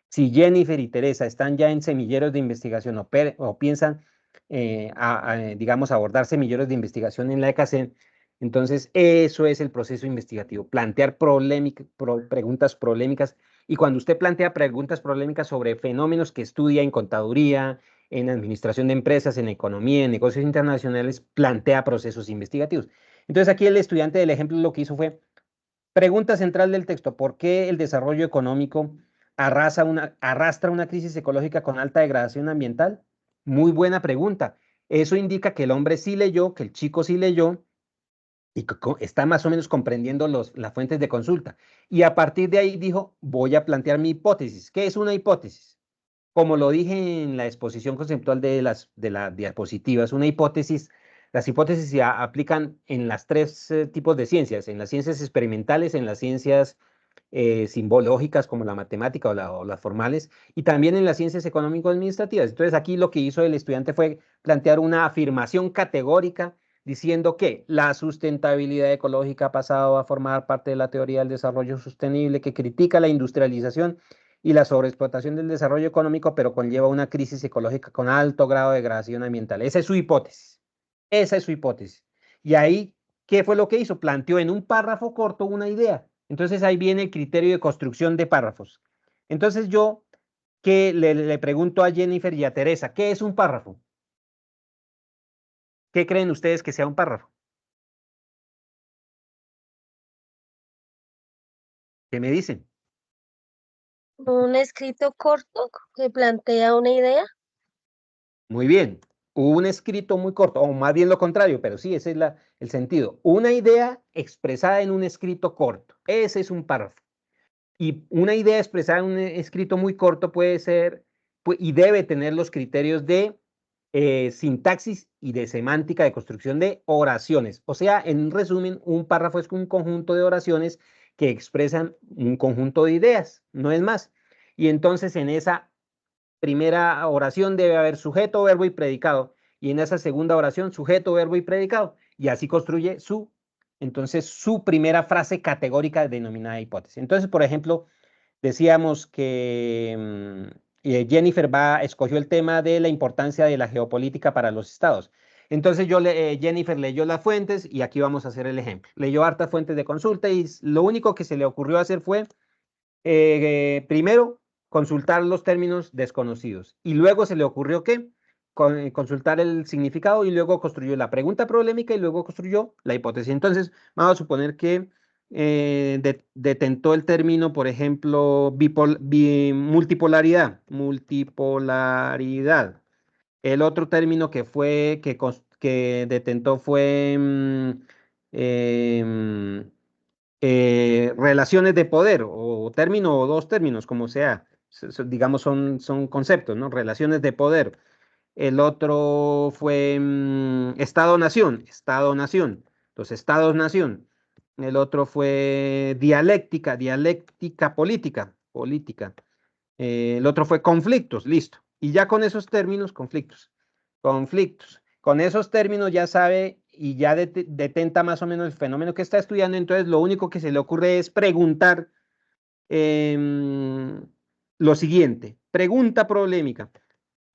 Si Jennifer y Teresa están ya en semilleros de investigación o piensan, digamos, abordar semilleros de investigación en la ECACEN, entonces eso es el proceso investigativo, plantear preguntas polémicas. Y cuando usted plantea preguntas polémicas sobre fenómenos que estudia en contaduría, en administración de empresas, en economía, en negocios internacionales, plantea procesos investigativos. Entonces aquí el estudiante del ejemplo lo que hizo fue, pregunta central del texto, ¿por qué el desarrollo económico arrastra una crisis ecológica con alta degradación ambiental? Muy buena pregunta. Eso indica que el hombre sí leyó, que el chico sí leyó y está más o menos comprendiendo las fuentes de consulta. Y a partir de ahí dijo, voy a plantear mi hipótesis. ¿Qué es una hipótesis? Como lo dije en la exposición conceptual de las diapositivas, las hipótesis se aplican en las 3 tipos de ciencias, en las ciencias experimentales, en las ciencias simbológicas como la matemática o las formales, y también en las ciencias económico-administrativas. Entonces aquí lo que hizo el estudiante fue plantear una afirmación categórica diciendo que la sustentabilidad ecológica ha pasado a formar parte de la teoría del desarrollo sostenible que critica la industrialización y la sobreexplotación del desarrollo económico, pero conlleva una crisis ecológica con alto grado de degradación ambiental. Esa es su hipótesis. Esa es su hipótesis. Y ahí, ¿qué fue lo que hizo? Planteó en un párrafo corto una idea. Entonces ahí viene el criterio de construcción de párrafos. Entonces yo que le pregunto a Jennifer y a Teresa, ¿qué es un párrafo? ¿Qué creen ustedes que sea un párrafo? ¿Qué me dicen? Un escrito corto que plantea una idea. Muy bien. Un escrito muy corto, o más bien lo contrario, pero sí, ese es el sentido. Una idea expresada en un escrito corto. Ese es un párrafo. Y una idea expresada en un escrito muy corto puede ser, y debe tener los criterios de sintaxis y de semántica de construcción de oraciones. O sea, en resumen, un párrafo es un conjunto de oraciones que expresan un conjunto de ideas, no es más. Y entonces en esa primera oración debe haber sujeto, verbo y predicado. Y en esa segunda oración, sujeto, verbo y predicado. Y así construye entonces, su primera frase categórica denominada hipótesis. Entonces, por ejemplo, decíamos que Jennifer escogió el tema de la importancia de la geopolítica para los estados. Entonces Jennifer leyó las fuentes y aquí vamos a hacer el ejemplo. Leyó hartas fuentes de consulta y lo único que se le ocurrió hacer fue, primero, consultar los términos desconocidos y luego se le ocurrió que consultar el significado y luego construyó la pregunta problemática y luego construyó la hipótesis. Entonces, vamos a suponer que detentó el término, por ejemplo, multipolaridad. Multipolaridad. El otro término que detentó fue relaciones de poder, o término o dos términos, como sea. Digamos, son conceptos, ¿no? Relaciones de poder. El otro fue Estado-nación, Estado-nación. Los Estados-nación. El otro fue dialéctica, dialéctica política, política. El otro fue conflictos, listo. Y ya con esos términos, conflictos, conflictos. Con esos términos ya sabe y ya detenta más o menos el fenómeno que está estudiando. Entonces, lo único que se le ocurre es preguntar lo siguiente. Pregunta problemática.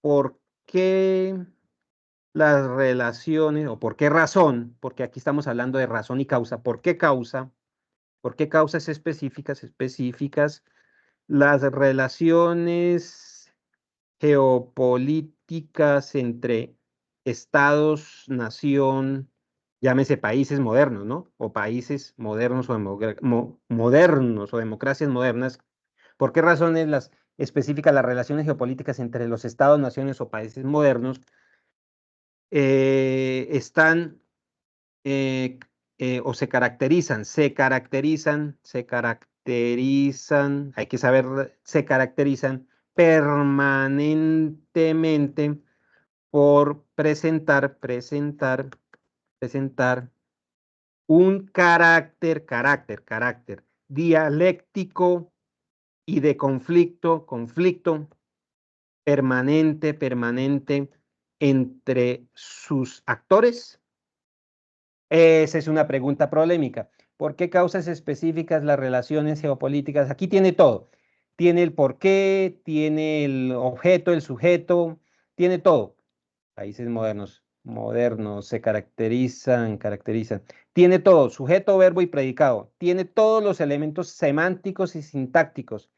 ¿Por qué las relaciones, o por qué razón, porque aquí estamos hablando de razón y causa, ¿por qué causa? ¿Por qué causas específicas? Las relaciones geopolíticas entre estados, nación, llámese países modernos, ¿no? O países modernos o modernos o democracias modernas. ¿Por qué razones las específicas las relaciones geopolíticas entre los estados, naciones o países modernos están o se caracterizan, hay que saber, se caracterizan permanentemente por presentar un carácter dialéctico y de conflicto permanente entre sus actores. Esa es una pregunta polémica. ¿Por qué causas específicas las relaciones geopolíticas? Aquí tiene todo. Tiene el porqué, tiene el objeto, el sujeto, tiene todo. Países modernos, se caracterizan. Tiene todo, sujeto, verbo y predicado. Tiene todos los elementos semánticos y sintácticos.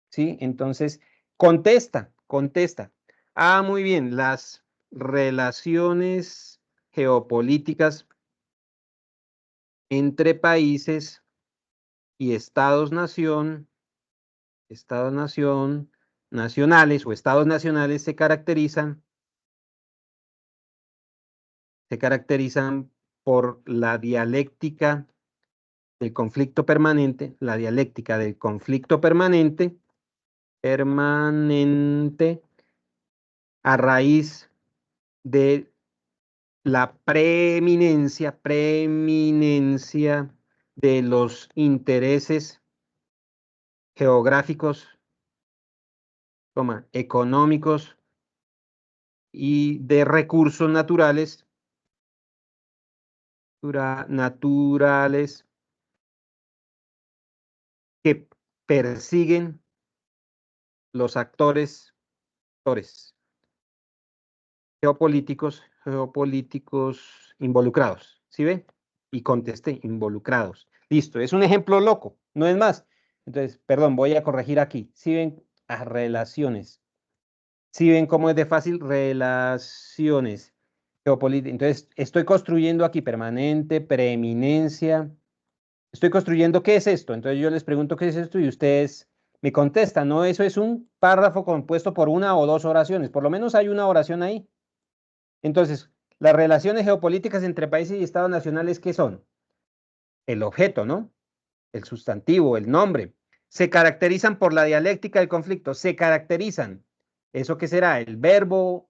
¿Sí? Entonces, contesta. Ah, muy bien, las relaciones geopolíticas entre países y estados-nación, nacionales o estados nacionales se caracterizan por la dialéctica del conflicto permanente, a raíz de la preeminencia de los intereses geográficos, económicos y de recursos naturales que persiguen los actores geopolíticos involucrados. ¿Sí ve? Y contesté, involucrados. Listo, es un ejemplo loco, no es más. Entonces, perdón, voy a corregir aquí. ¿Sí ven? Relaciones. ¿Sí ven cómo es de fácil? Relaciones geopolíticas. Entonces, estoy construyendo aquí permanente, preeminencia. Estoy construyendo, ¿qué es esto? Entonces yo les pregunto, ¿qué es esto? Y ustedes me contestan, ¿no? Eso es un párrafo compuesto por una o dos oraciones. Por lo menos hay una oración ahí. Entonces, las relaciones geopolíticas entre países y estados nacionales, ¿qué son? El objeto, ¿no? El sustantivo, el nombre. Se caracterizan por la dialéctica del conflicto. Se caracterizan. ¿Eso qué será? El verbo,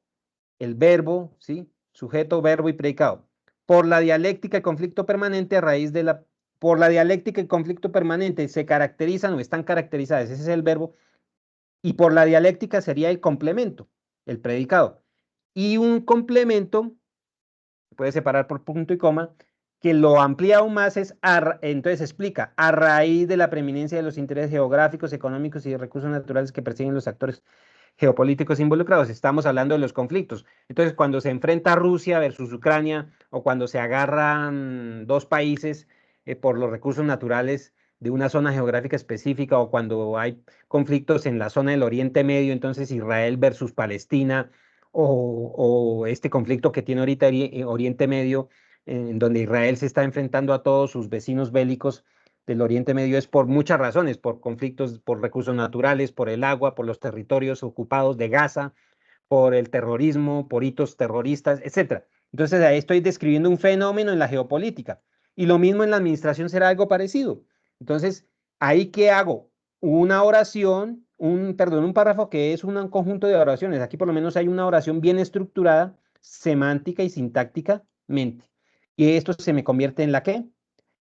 ¿sí? Sujeto, verbo y predicado. Por la dialéctica del conflicto permanente a raíz de por la dialéctica y conflicto permanente se caracterizan o están caracterizadas. Ese es el verbo. Y por la dialéctica sería el complemento, el predicado. Y un complemento, se puede separar por punto y coma, que lo amplía aún más entonces explica, a raíz de la preeminencia de los intereses geográficos, económicos y de recursos naturales que persiguen los actores geopolíticos involucrados, estamos hablando de los conflictos. Entonces, cuando se enfrenta Rusia versus Ucrania o cuando se agarran dos países por los recursos naturales de una zona geográfica específica o cuando hay conflictos en la zona del Oriente Medio, entonces Israel versus Palestina o este conflicto que tiene ahorita Oriente Medio, en donde Israel se está enfrentando a todos sus vecinos bélicos del Oriente Medio es por muchas razones, por conflictos, por recursos naturales, por el agua, por los territorios ocupados de Gaza, por el terrorismo, por hitos terroristas, etcétera. Entonces ahí estoy describiendo un fenómeno en la geopolítica. Y lo mismo en la administración será algo parecido. Entonces, ¿ahí qué hago? Una oración, un párrafo que es un conjunto de oraciones. Aquí por lo menos hay una oración bien estructurada, semántica y sintácticamente. Y esto se me convierte en la ¿qué?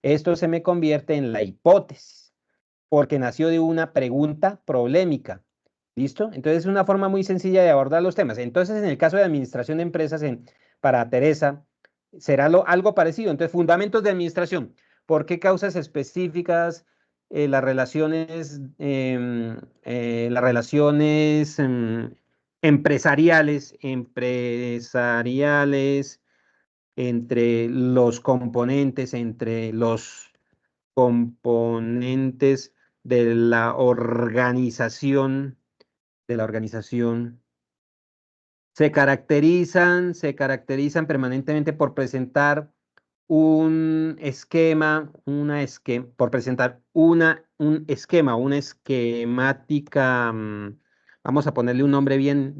Esto se me convierte en la hipótesis, porque nació de una pregunta problemática. ¿Listo? Entonces es una forma muy sencilla de abordar los temas. Entonces, en el caso de administración de empresas, para Teresa, será algo parecido. Entonces, fundamentos de administración. ¿Por qué causas específicas? Las relaciones empresariales entre los componentes, de la organización, se caracterizan permanentemente por presentar un esquema, por presentar un esquema, una esquemática, vamos a ponerle un nombre bien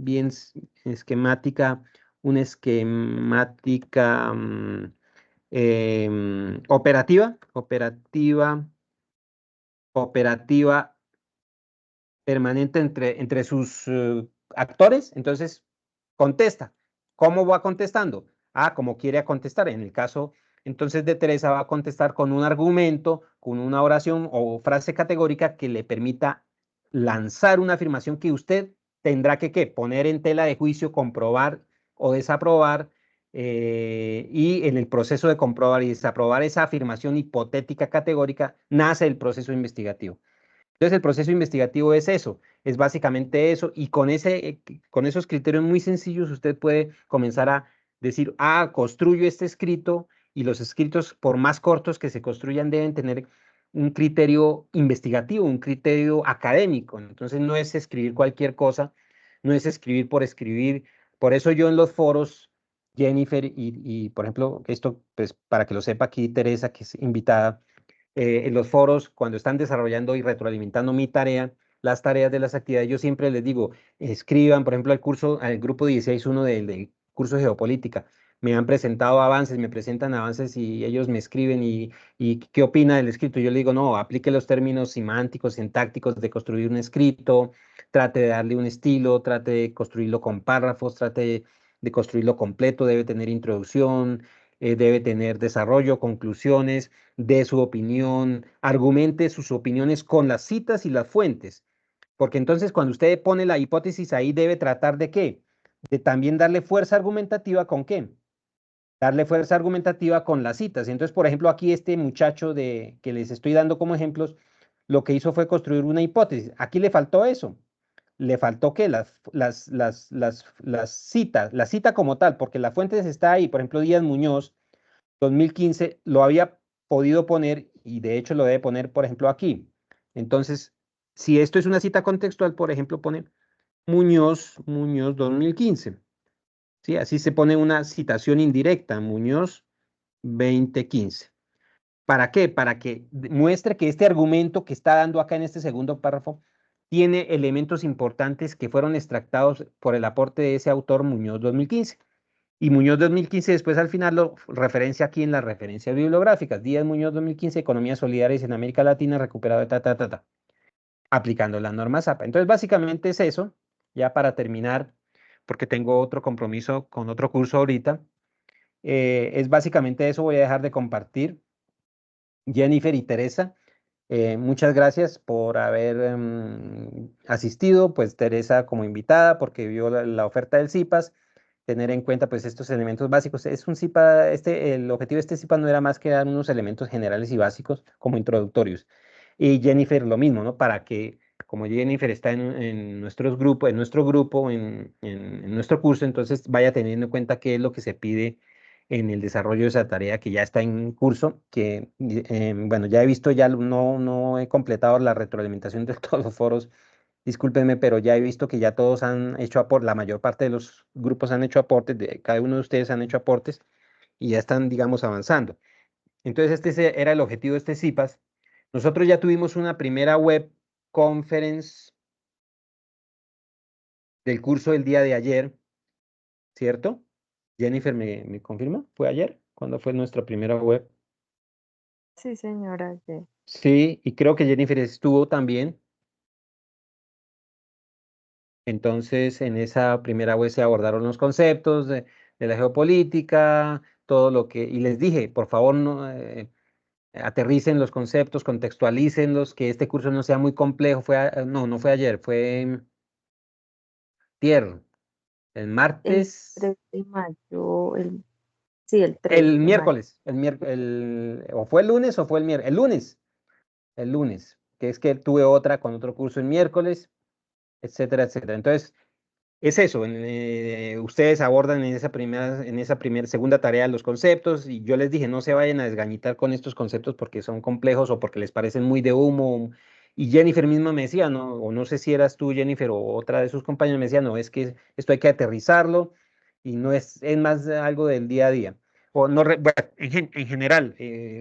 esquemática, una esquemática operativa permanente entre sus actores, entonces contesta. ¿Cómo va contestando? Como quiere contestar. En el caso, entonces, de Teresa va a contestar con un argumento, con una oración o frase categórica que le permita lanzar una afirmación que usted tendrá que, ¿qué? Poner en tela de juicio, comprobar o desaprobar, y en el proceso de comprobar y desaprobar esa afirmación hipotética categórica, nace el proceso investigativo. Entonces, el proceso investigativo es eso, es básicamente eso, y con esos criterios muy sencillos usted puede comenzar a decir, construyo este escrito, y los escritos, por más cortos que se construyan, deben tener un criterio investigativo, un criterio académico. Entonces, no es escribir cualquier cosa, no es escribir por escribir. Por eso yo en los foros, Jennifer, por ejemplo, esto, pues para que lo sepa aquí Teresa, que es invitada, en los foros, cuando están desarrollando y retroalimentando mi tarea, las tareas de las actividades, yo siempre les digo, escriban, por ejemplo, al grupo 16.1 del curso de geopolítica. Me han presentado avances, me presentan avances y ellos me escriben y ¿qué opina del escrito? Yo le digo, no, aplique los términos semánticos, sintácticos de construir un escrito, trate de darle un estilo, trate de construirlo con párrafos, trate de construirlo completo, debe tener introducción, debe tener desarrollo, conclusiones de su opinión, argumente sus opiniones con las citas y las fuentes, porque entonces cuando usted pone la hipótesis ahí debe tratar de qué, de también darle fuerza argumentativa con qué, darle fuerza argumentativa con las citas. Entonces, por ejemplo, aquí este muchacho que les estoy dando como ejemplos, lo que hizo fue construir una hipótesis. Aquí le faltó eso. Le faltó que las citas, la cita como tal, porque la fuente está ahí, por ejemplo, Díaz Muñoz, 2015 lo había podido poner y de hecho lo debe poner, por ejemplo, aquí. Entonces, si esto es una cita contextual, por ejemplo, pone Muñoz 2015. ¿Sí? Así se pone una citación indirecta, Muñoz 2015. ¿Para qué? Para que muestre que este argumento que está dando acá en este segundo párrafo tiene elementos importantes que fueron extractados por el aporte de ese autor Muñoz 2015. Y Muñoz 2015, después al final lo referencia aquí en las referencias bibliográficas. Díaz Muñoz 2015, Economías Solidarias en América Latina, recuperado de aplicando las normas APA. Entonces, básicamente es eso, ya para terminar, porque tengo otro compromiso con otro curso ahorita. Es básicamente eso, voy a dejar de compartir. Jennifer y Teresa, Muchas gracias por haber asistido, pues Teresa como invitada, porque vio la oferta del CIPAS, tener en cuenta pues estos elementos básicos. Es un CIPA, el objetivo de este CIPA no era más que dar unos elementos generales y básicos como introductorios. Y Jennifer lo mismo, ¿no? Para que, como Jennifer está en nuestros grupos, en nuestro grupo, en nuestro curso, entonces vaya teniendo en cuenta qué es lo que se pide en el desarrollo de esa tarea que ya está en curso, que, bueno, ya he visto, ya no he completado la retroalimentación de todos los foros, discúlpenme, pero ya he visto que ya todos han hecho aportes, la mayor parte de los grupos han hecho aportes, cada uno de ustedes han hecho aportes y ya están, digamos, avanzando. Entonces, era el objetivo de este CIPAS. Nosotros ya tuvimos una primera web conference del curso el día de ayer, ¿cierto? Jennifer, ¿me confirma? ¿Fue ayer? ¿Cuándo fue nuestra primera web? Sí, señora. Sí, y creo que Jennifer estuvo también. Entonces, en esa primera web se abordaron los conceptos de la geopolítica, todo lo que, y les dije, por favor, no, aterricen los conceptos, contextualícenlos, que este curso no sea muy complejo. No fue ayer, fue tier, el El martes, 3 de mayo, sí, el 3 el de mayo. miércoles, o fue el lunes o fue el lunes, que es que tuve otra con otro curso el miércoles, etcétera, etcétera. Entonces, es eso, ustedes abordan segunda tarea los conceptos y yo les dije, no se vayan a desgañitar con estos conceptos porque son complejos o porque les parecen muy de humo. Y Jennifer misma me decía, no, o no sé si eras tú, Jennifer, o otra de sus compañeros me decía, no, es que esto hay que aterrizarlo y no es más algo del día a día. O no, bueno, en general,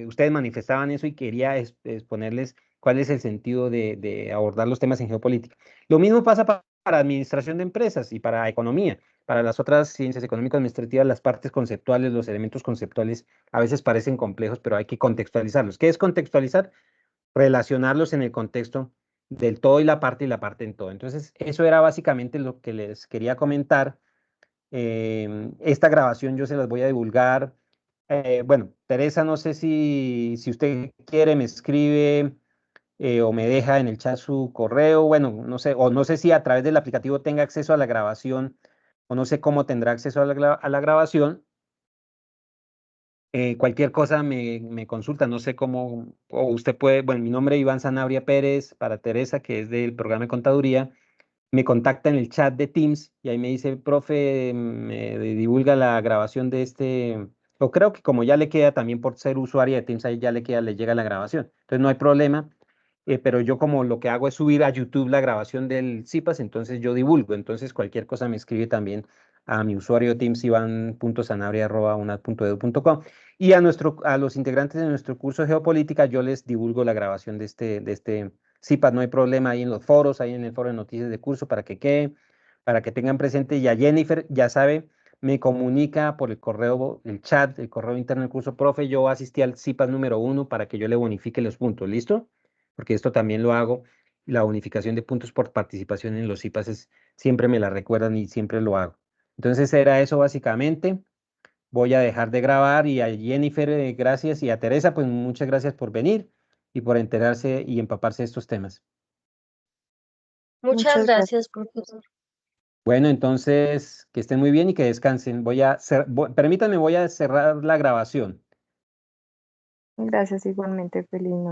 ustedes manifestaban eso y quería exponerles cuál es el sentido de abordar los temas en geopolítica. Lo mismo pasa para administración de empresas y para economía. Para las otras ciencias económico-administrativas, las partes conceptuales, los elementos conceptuales a veces parecen complejos, pero hay que contextualizarlos. ¿Qué es contextualizar? Relacionarlos en el contexto del todo y la parte en todo. Entonces, eso era básicamente lo que les quería comentar. Esta grabación yo se las voy a divulgar. Bueno, Teresa, no sé si usted quiere, me escribe o me deja en el chat su correo, bueno, no sé, o no sé si a través del aplicativo tenga acceso a la grabación, o no sé cómo tendrá acceso a la grabación. Cualquier cosa me consulta, no sé cómo, o usted puede, bueno, mi nombre es Iván Sanabria Pérez, para Teresa, que es del programa de contaduría, me contacta en el chat de Teams y ahí me dice, profe, me divulga la grabación de o creo que como ya le queda también por ser usuaria de Teams, ahí ya le llega la grabación. Entonces no hay problema, pero yo como lo que hago es subir a YouTube la grabación del CIPAS, entonces yo divulgo. Entonces cualquier cosa me escribe también a mi usuario de Teams, ivan.sanabria@unad.edu.com. Y a los integrantes de nuestro curso de geopolítica, yo les divulgo la grabación de este CIPAS, no hay problema ahí en los foros, ahí en el foro de noticias de curso para que quede, para que tengan presente. Y a Jennifer, ya sabe, me comunica por el correo, el chat, el correo interno del curso, profe, yo asistí al CIPAS número 1 para que yo le bonifique los puntos, ¿listo? Porque esto también lo hago. La bonificación de puntos por participación en los CIPAS siempre me la recuerdan y siempre lo hago. Entonces era eso básicamente. Voy a dejar de grabar y a Jennifer, gracias, y a Teresa, pues muchas gracias por venir y por enterarse y empaparse de estos temas. Muchas Muchas gracias. gracias, profesor. Bueno, entonces, que estén muy bien y que descansen. Permítanme, voy a cerrar la grabación. Gracias igualmente. Feliz noche.